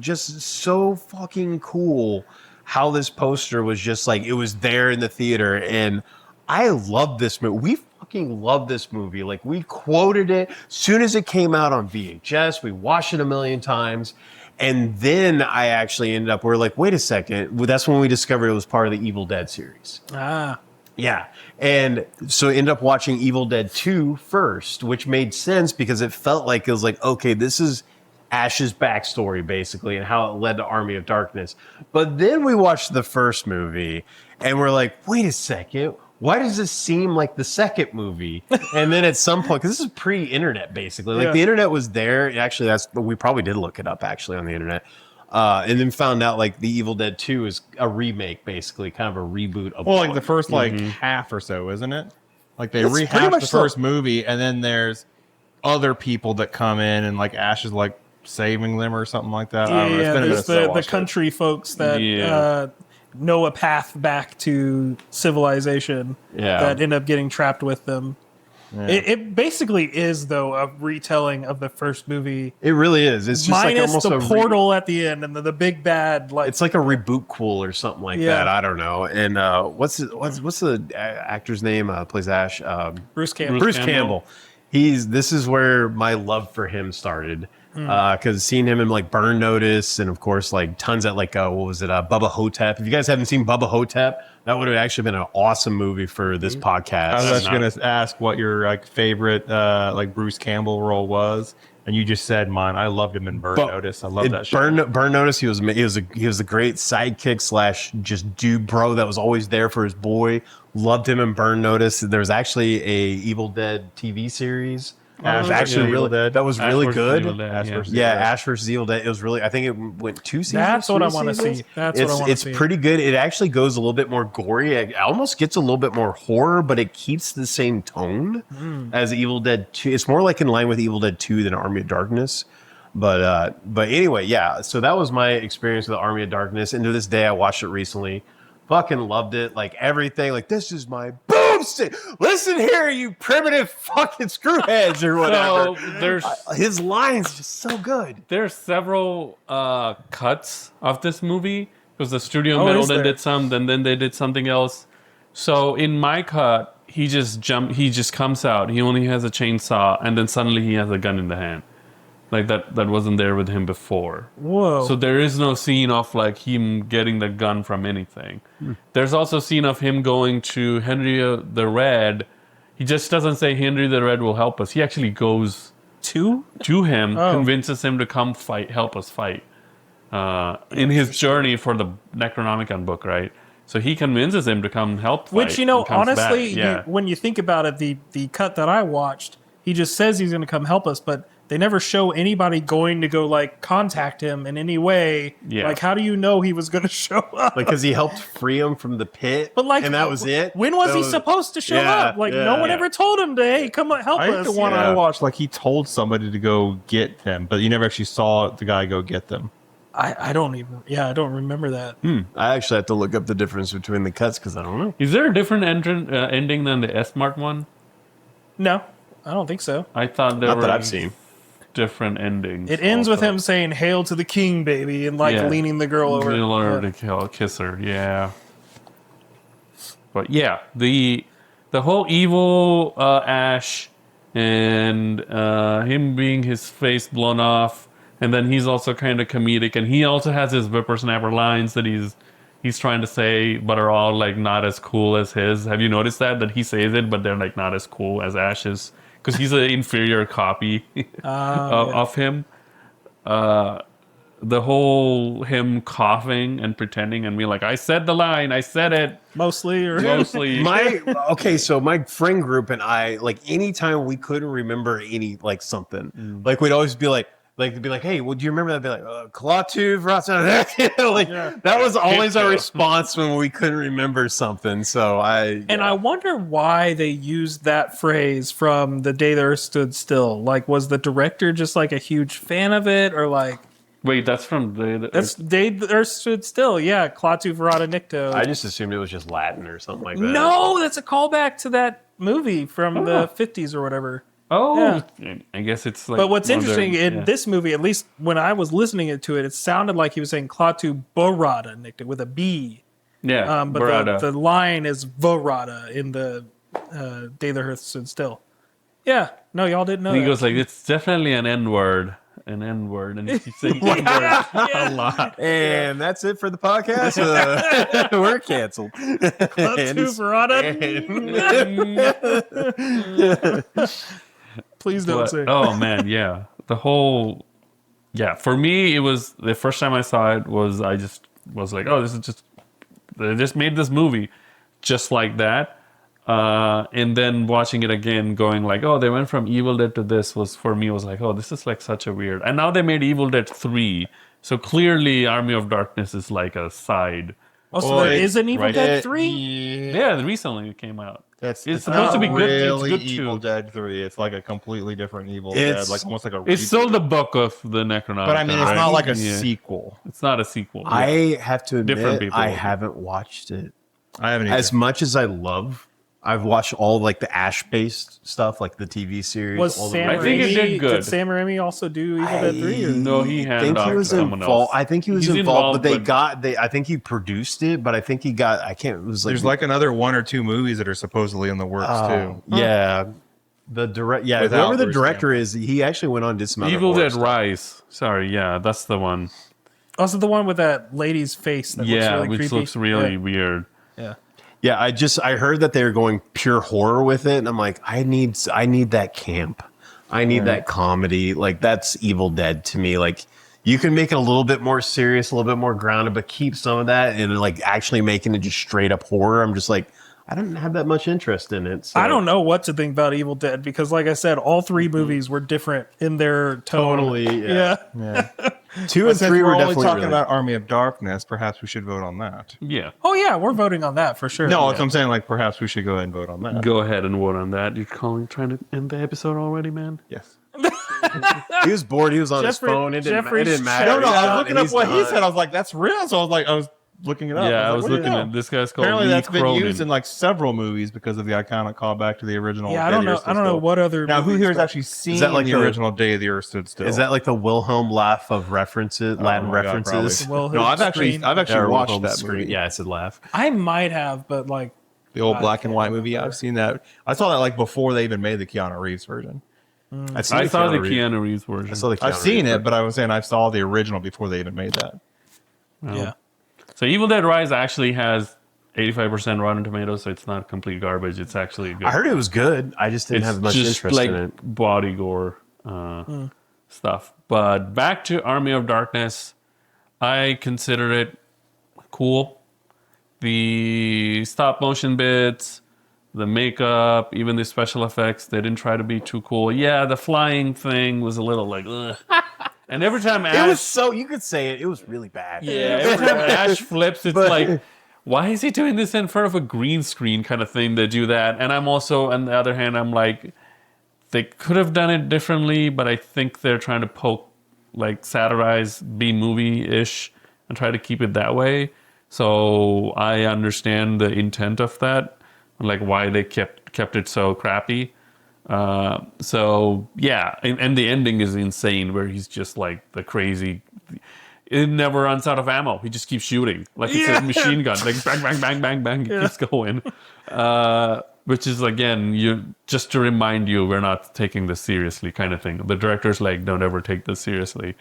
just so fucking cool how this poster was just like, it was there in the theater. And I love this movie. We fucking love this movie. Like, we quoted it soon as it came out on VHS. We watched it a million times. And then I actually ended up, we're like, wait a second. Well, that's when we discovered it was part of the Evil Dead series. Ah. Yeah. And so I ended up watching Evil Dead 2 first, which made sense because it felt like it was like, okay, this is Ash's backstory basically and how it led to Army of Darkness. But then we watched the first movie and we're like, wait a second, why does this seem like the second movie? And then at some point, because this is pre-internet basically, like Yeah. the internet was there. Actually, we probably did look it up actually on the internet. And then found out like the Evil Dead 2 is a remake, basically, kind of a reboot of Well, like one. the first half or so, isn't it? Like they It's pretty rehashed much the so. first movie, and then there's other people that come in, and like Ash is like saving them or something like that. I don't know. It's Yeah, been a minute there's since I the watched it. country folks that Yeah. know a path back to civilization Yeah. that end up getting trapped with them. Yeah. It basically is, though, a retelling of the first movie, It really is. It's just like minus almost the a portal at the end and the big bad. Like, it's like a reboot cool or something like Yeah. that. I don't know. And what's the actor's name? Plays Ash. Bruce Campbell. Bruce Campbell. Campbell. This is where my love for him started. Hmm. Because seeing him in like Burn Notice and of course like tons at like what was it? Bubba Hotep. If you guys haven't seen Bubba Hotep, that would have actually been an awesome movie for this podcast. I was actually going to ask what your like favorite like Bruce Campbell role was, and you just said mine. I loved him in Burn But Notice. I love in that show. Burn Notice, he was a great sidekick slash just dude bro that was always there for his boy. Loved him in Burn Notice. There was actually a Evil Dead TV series. Ash Actually, versus Evil really Dead. that was Ash really versus good. Evil Dead, Ash yeah. versus Yeah, Evil Dead. Ash vs. Evil Dead. It was really. I think it went 2 seasons. That's what I 3 wanna seasons. see. That's what I wanna It's see. pretty good. It actually goes a little bit more gory. It almost gets a little bit more horror, but it keeps the same tone as Evil Dead 2. It's more like in line with Evil Dead 2 than Army of Darkness. But anyway, yeah. So that was my experience with Army of Darkness. And to this day, I watched it recently. Fucking loved it. Like everything. Like, this is my boomstick. Listen here, you primitive fucking screwheads or whatever. So there's His lines just so good. there's several cuts of this movie because the studio Oh, metal is then there? did some, then they did something else. So in my cut, he just comes out. He only has a chainsaw, and then suddenly he has a gun in the hand. Like that wasn't there with him before. whoa. So there is no scene of like him getting the gun from anything. There's also a scene of him going to Henry the Red. He just doesn't say Henry the Red will help us. He actually goes Two? to him, Oh. convinces him to come fight, help us fight. In his journey for the Necronomicon book, right? So he convinces him to come help fight. Which, you know, and comes back. honestly, yeah. when you think about it, the cut that I watched, he just says he's going to come help us, but they never show anybody going to go, like, contact him in any way. Yeah. Like, how do you know he was going to show up? Like, because he helped free him from the pit, But, like, and that was it. When was he supposed to show up? Like, no one ever told him to, hey, come on, help I think us. the one Yeah. I watched, like he told somebody to go get them, but you never actually saw the guy go get them. I don't remember that. I actually have to look up the difference between the cuts because I don't know. Is there a different ending than the S-Mart one? No, I don't think so. I thought there Not were that I've seen. different endings. It ends with also. him saying, hail to the king, baby, and, like, Yeah. leaning the girl over. Lean her Yeah. to kiss her, yeah. But yeah, the whole evil Ash and him being his face blown off, and then he's also kind of comedic, and he also has his whippersnapper lines that he's trying to say, but are all like not as cool as his. Have you noticed that he says it, but they're like not as cool as Ash's because he's an inferior copy of him. The whole him coughing and pretending and being like, I said the line, I said it. Mostly, or Mostly. So my friend group and I, like, anytime we couldn't remember any, like, something, like, we'd always be like, hey, well, do you remember that? Be like, Klaatu, that was always our response when we couldn't remember something. So And I wonder why they used that phrase from The Day the Earth Stood Still. Like, was the director just like a huge fan of it, or like? Wait, that's from That's Day the Earth Stood Still. Yeah, Klaatu Verata Nicto. I just assumed it was just Latin or something like that. No, that's a callback to that movie from the 50s or whatever. Oh, yeah. I guess it's like. But what's one of their- interesting in yeah. this movie, at least when I was listening to it, it sounded like he was saying Klaatu Barada Nicto with a B. Yeah, But Barada. the line is Varada in the Day the Earth Stood Still. Yeah, no, y'all didn't know he that. goes like, it's definitely an N-word. An N-word. And he keeps saying N-word a lot. And that's it for the podcast. We're canceled. Klaatu Barada. Please don't But- say. oh, man, yeah. The whole... Yeah, for me, it was... The first time I saw it was... I just was like, oh, this is just... They just made this movie just like that. And then watching it again, going like, oh, they went from Evil Dead to this was for me was like, oh, this is like such a weird. And now they made Evil Dead 3, so clearly Army of Darkness is like a side. Also, there is an Evil right. Dead 3? Yeah, recently it came out. It's It's supposed to be good. It's Really, good Evil too. Dead 3. It's like a completely different Evil It's- Dead, like almost like a. It's reboot. still the book of the Necronomicon. but I mean, it's right? not like a Yeah. sequel. It's not a sequel. I have to Different admit, people I will do. haven't watched it. I haven't. As much as I love, I've watched all like the Ash-based stuff, like the TV series. Was all Sam I think it Raimi, did good. Did Sam Raimi also do Evil Dead 3? Or? No, he I had think he was someone involved. else. I think he was He's involved, but involved, I think he produced it, but I think he got. I can't. It was like There's like another 1 or 2 movies that are supposedly in the works too. Yeah, the direct. Yeah, Without whoever the Bruce director is, he actually went on and did some other Evil horror Dead stuff. Rise. Sorry, yeah, that's the one. Also, the one with that lady's face that Yeah, looks really which creepy. looks really weird. Yeah. Yeah, I heard that they were going pure horror with it, and I'm like, I need that camp. I need that comedy. Like, that's Evil Dead to me. Like, you can make it a little bit more serious, a little bit more grounded, but keep some of that and like actually making it just straight up horror. I'm just like, I don't have that much interest in it. So. I don't know what to think about Evil Dead because, like I said, all 3 movies were different in their tone. Totally, Yeah. yeah. 2 and Since 3 we're were only definitely talking really- about Army of Darkness, perhaps we should vote on that. Yeah. Oh, yeah, we're voting on that for sure. No, that's what I'm saying. Like, perhaps we should go ahead and vote on that. Go ahead and vote on that. You're trying to end the episode already, man? Yes. He was bored. He was on his Jeffrey- phone. It didn't Jeffrey's matter. No, no. I was And looking up he's what he done. said. I was like, "That's real." So I was looking it up. Yeah, I was like, what do looking you at know? this guy's called Apparently, Lee that's been Cronin. used in like several movies because of the iconic callback to the original. Yeah, I Day don't the know. Earth Stood I don't know Still. what other. Now, who movies, here has but- actually seen like the the- original Day the Earth Stood Still? Is that like the Wilhelm laugh of references, Latin my God, references? Well, no? I've actually screen. Or watched Wilhelm that scream. movie. Yeah, I said laugh. I might have, but like, The old black and white movie. I've seen that. I saw that like before they even made the Keanu Reeves version. I saw the Reeves. Keanu Reeves version. I saw the I've Keanu seen Reeves it, but I was saying I saw the original before they even made that. yeah. So Evil Dead Rise actually has 85% Rotten Tomatoes, so it's not complete garbage. It's actually good. I heard it was good. I just didn't it's have much just interest like in it. body gore stuff. But back to Army of Darkness, I consider it cool. the stop motion bits, the makeup, even the special effects, they didn't try to be too cool. Yeah, the flying thing was a little like, ugh. And every time Ash... It was so, you could say it was really bad. Yeah, every time Ash flips, it's like, why is he doing this in front of a green screen kind of thing to do that? And I'm also, on the other hand, I'm like, they could have done it differently, but I think they're trying to satirize B-movie-ish and try to keep it that way. So I understand the intent of that, like why they kept it so crappy. So yeah, and the ending is insane, where he's just like the crazy. It never runs out of ammo. He just keeps shooting like it's a machine gun, like bang, bang, bang, bang, bang. It keeps going. Which is again, just to remind you, we're not taking this seriously, kind of thing. The director's like, don't ever take this seriously.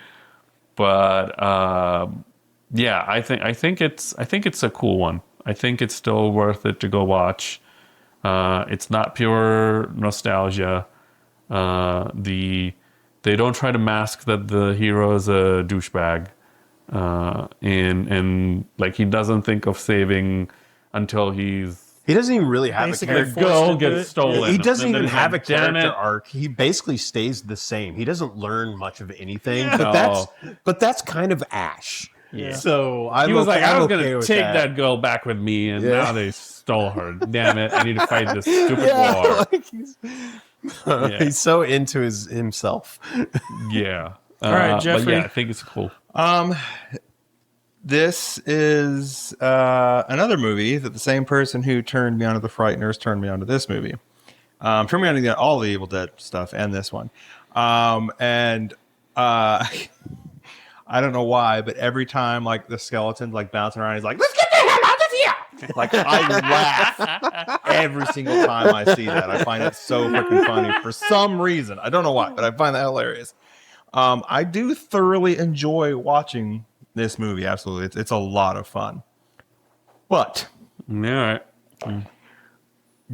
But yeah, I think it's a cool one. I think it's still worth it to go watch. It's not pure nostalgia. They don't try to mask that the hero is a douchebag, and like he doesn't think of saving until he doesn't even really have Basically a character. forced to Get do it. stolen. He doesn't And even then he's have a like, "Damn character it." arc. He basically stays the same. He doesn't learn much of anything. No. But that's kind of Ash. Yeah. So He was like, I was going to with take that girl back with me, and now they stole her. Damn it! I need to fight this stupid war. Yeah. He's so into himself. Yeah. All right, But Jeffrey. yeah, I think it's cool. This is another movie that the same person who turned me on to the Frighteners turned me on to this movie. Turned me on to all the Evil Dead stuff and this one. I don't know why, but every time like the skeleton's like bouncing around, he's like, "Let's get the hell out of here!" Like I laugh every single time I see that. I find it so freaking funny for some reason. I don't know why, but I find that hilarious. I do thoroughly enjoy watching this movie. Absolutely, it's a lot of fun. But All right.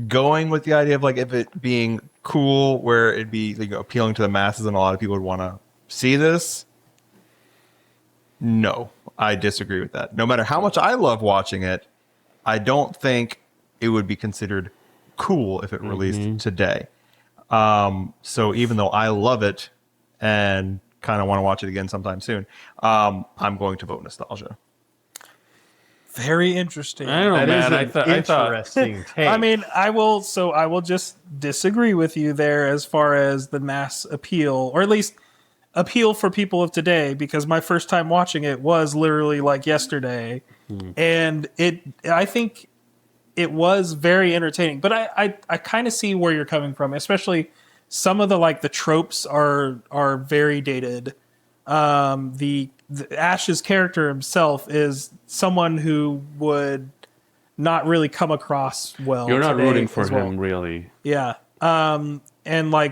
going with the idea of like if it being cool, where it'd be appealing to the masses, and a lot of people would want to see this. No, I disagree with that. No matter how much I love watching it, I don't think it would be considered cool if it released today. So even though I love it and kind of want to watch it again sometime soon, I'm going to vote nostalgia. Very interesting. I don't know, That is man. an I thought interesting take. I mean, I will just disagree with you there as far as the mass appeal, or at least appeal for people of today, because my first time watching it was literally like yesterday, and I think it was very entertaining. But I kind of see where you're coming from, especially some of the tropes are very dated. The Ash's character himself is someone who would not really come across well. you're not today rooting for as well. him, really. Yeah. And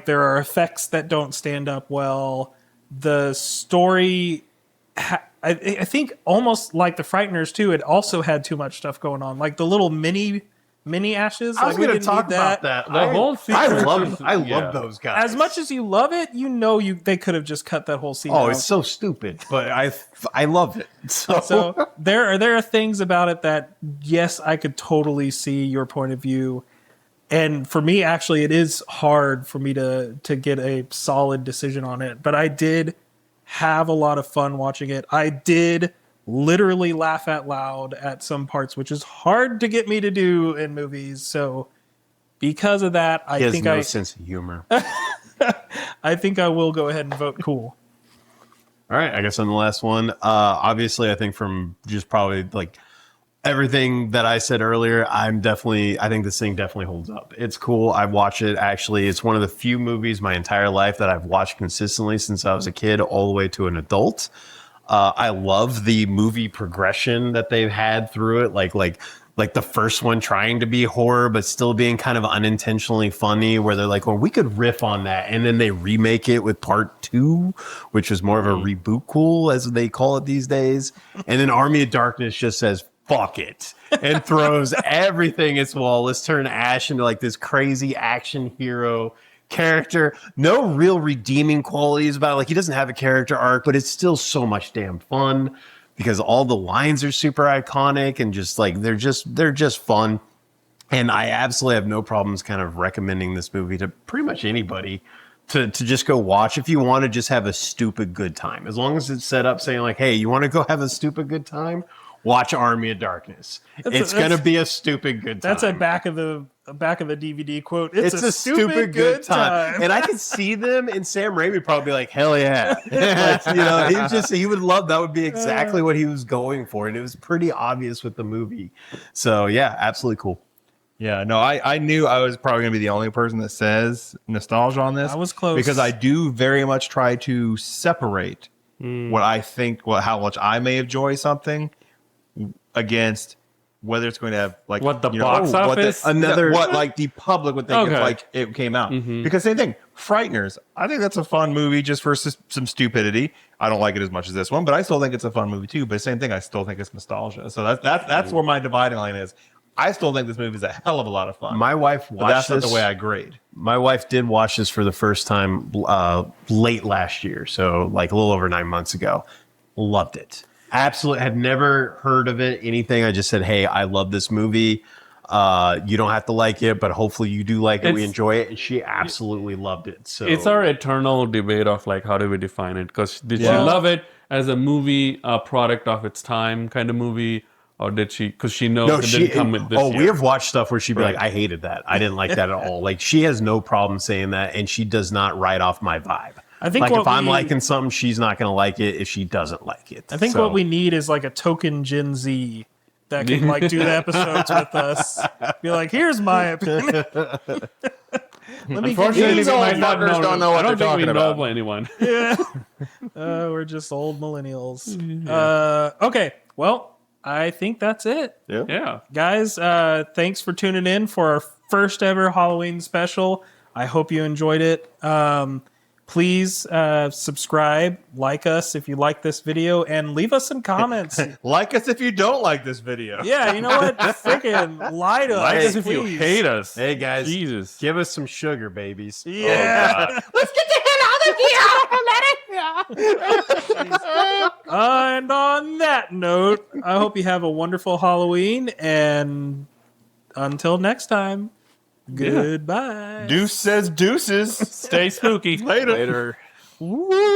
there are effects that don't stand up well. The story, I think almost like the Frighteners too, it also had too much stuff going on. Like the little mini Ashes. I was we going to didn't talk need about that. The whole sequence I is- love those guys. As much as you love it, they could have just cut that whole scene Oh, out. it's so stupid, but I love it. So there are things about it that, yes, I could totally see your point of view. And for me, actually, it is hard for me to get a solid decision on it. But I did have a lot of fun watching it. I did literally laugh out loud at some parts, which is hard to get me to do in movies. So because of that, he has no sense of humor. I think I will go ahead and vote cool. All right, I guess on the last one, obviously, I think from just probably everything that I said earlier, I think this thing definitely holds up. It's cool. I watch it. Actually, it's one of the few movies my entire life that I've watched consistently since I was a kid all the way to an adult. I love the movie progression that they've had through it. Like the first one trying to be horror, but still being kind of unintentionally funny, where they're like, well, we could riff on that. And then they remake it with part 2, which is more of a reboot cool, as they call it these days. And then Army of Darkness just says, fuck it, and throws everything its wall. Let's turn Ash into this crazy action hero character. No real redeeming qualities about it. He doesn't have a character arc, but it's still so much damn fun. because all the lines are super iconic and just like they're just fun. And I absolutely have no problems kind of recommending this movie to pretty much anybody to just go watch if you want to just have a stupid good time. As long as it's set up saying like, hey, you want to go have a stupid good time? Watch Army of Darkness. It's going to be a stupid good time. That's a back of the DVD quote. It's a stupid good time. And I could see them and Sam Raimi probably be like, hell yeah. Like, he would love, that would be exactly what he was going for. And it was pretty obvious with the movie. So yeah, absolutely cool. Yeah, no, I knew I was probably going to be the only person that says nostalgia on this. I was close. Because I do very much try to separate what I think, how much I may enjoy something against whether it's going to have like what the box office, what like the public would think if like it came out. Mm-hmm. Because same thing, Frighteners. I think that's a fun movie just for some stupidity. I don't like it as much as this one, but I still think it's a fun movie too. But same thing, I still think it's nostalgia. So that's where my dividing line is. I still think this movie is a hell of a lot of fun. My wife watched that's this. Not the way I grade. My wife did watch this for the first time late last year, so like a little over 9 months ago. Loved it. Absolutely. Had never heard of it, anything. I just said, hey, I love this movie. You don't have to like it, but hopefully you do like it. We enjoy it. And she absolutely loved it. So it's our eternal debate of like, how do we define it? Because did she love it as a movie, a product of its time kind of movie? Or did she, because she knows it didn't come with this year. We have watched stuff where she'd be like, I hated that. I didn't like that at all. Like, she has no problem saying that, and she does not write off my vibe. I think like if I'm liking something, she's not going to like it if she doesn't like it. I think what we need is like a token Gen Z that can like do the episodes with us. Be like, here's my opinion. Unfortunately, we might not know. Don't know what I don't they're think we talking know about. anyone. Yeah. We're just old millennials. Okay. Well, I think that's it. Yeah. Guys, thanks for tuning in for our first ever Halloween special. I hope you enjoyed it. Please subscribe, like us if you like this video, and leave us some comments. Like us if you don't like this video. Yeah, you know what? Freaking lie to us. Like us if you please. hate us. Hey, guys. Jesus. Give us some sugar, babies. Yeah. Let's get the hell out of here. Let it And on that note, I hope you have a wonderful Halloween. And until next time, goodbye. Deuce says deuces. Stay spooky. Later. Later.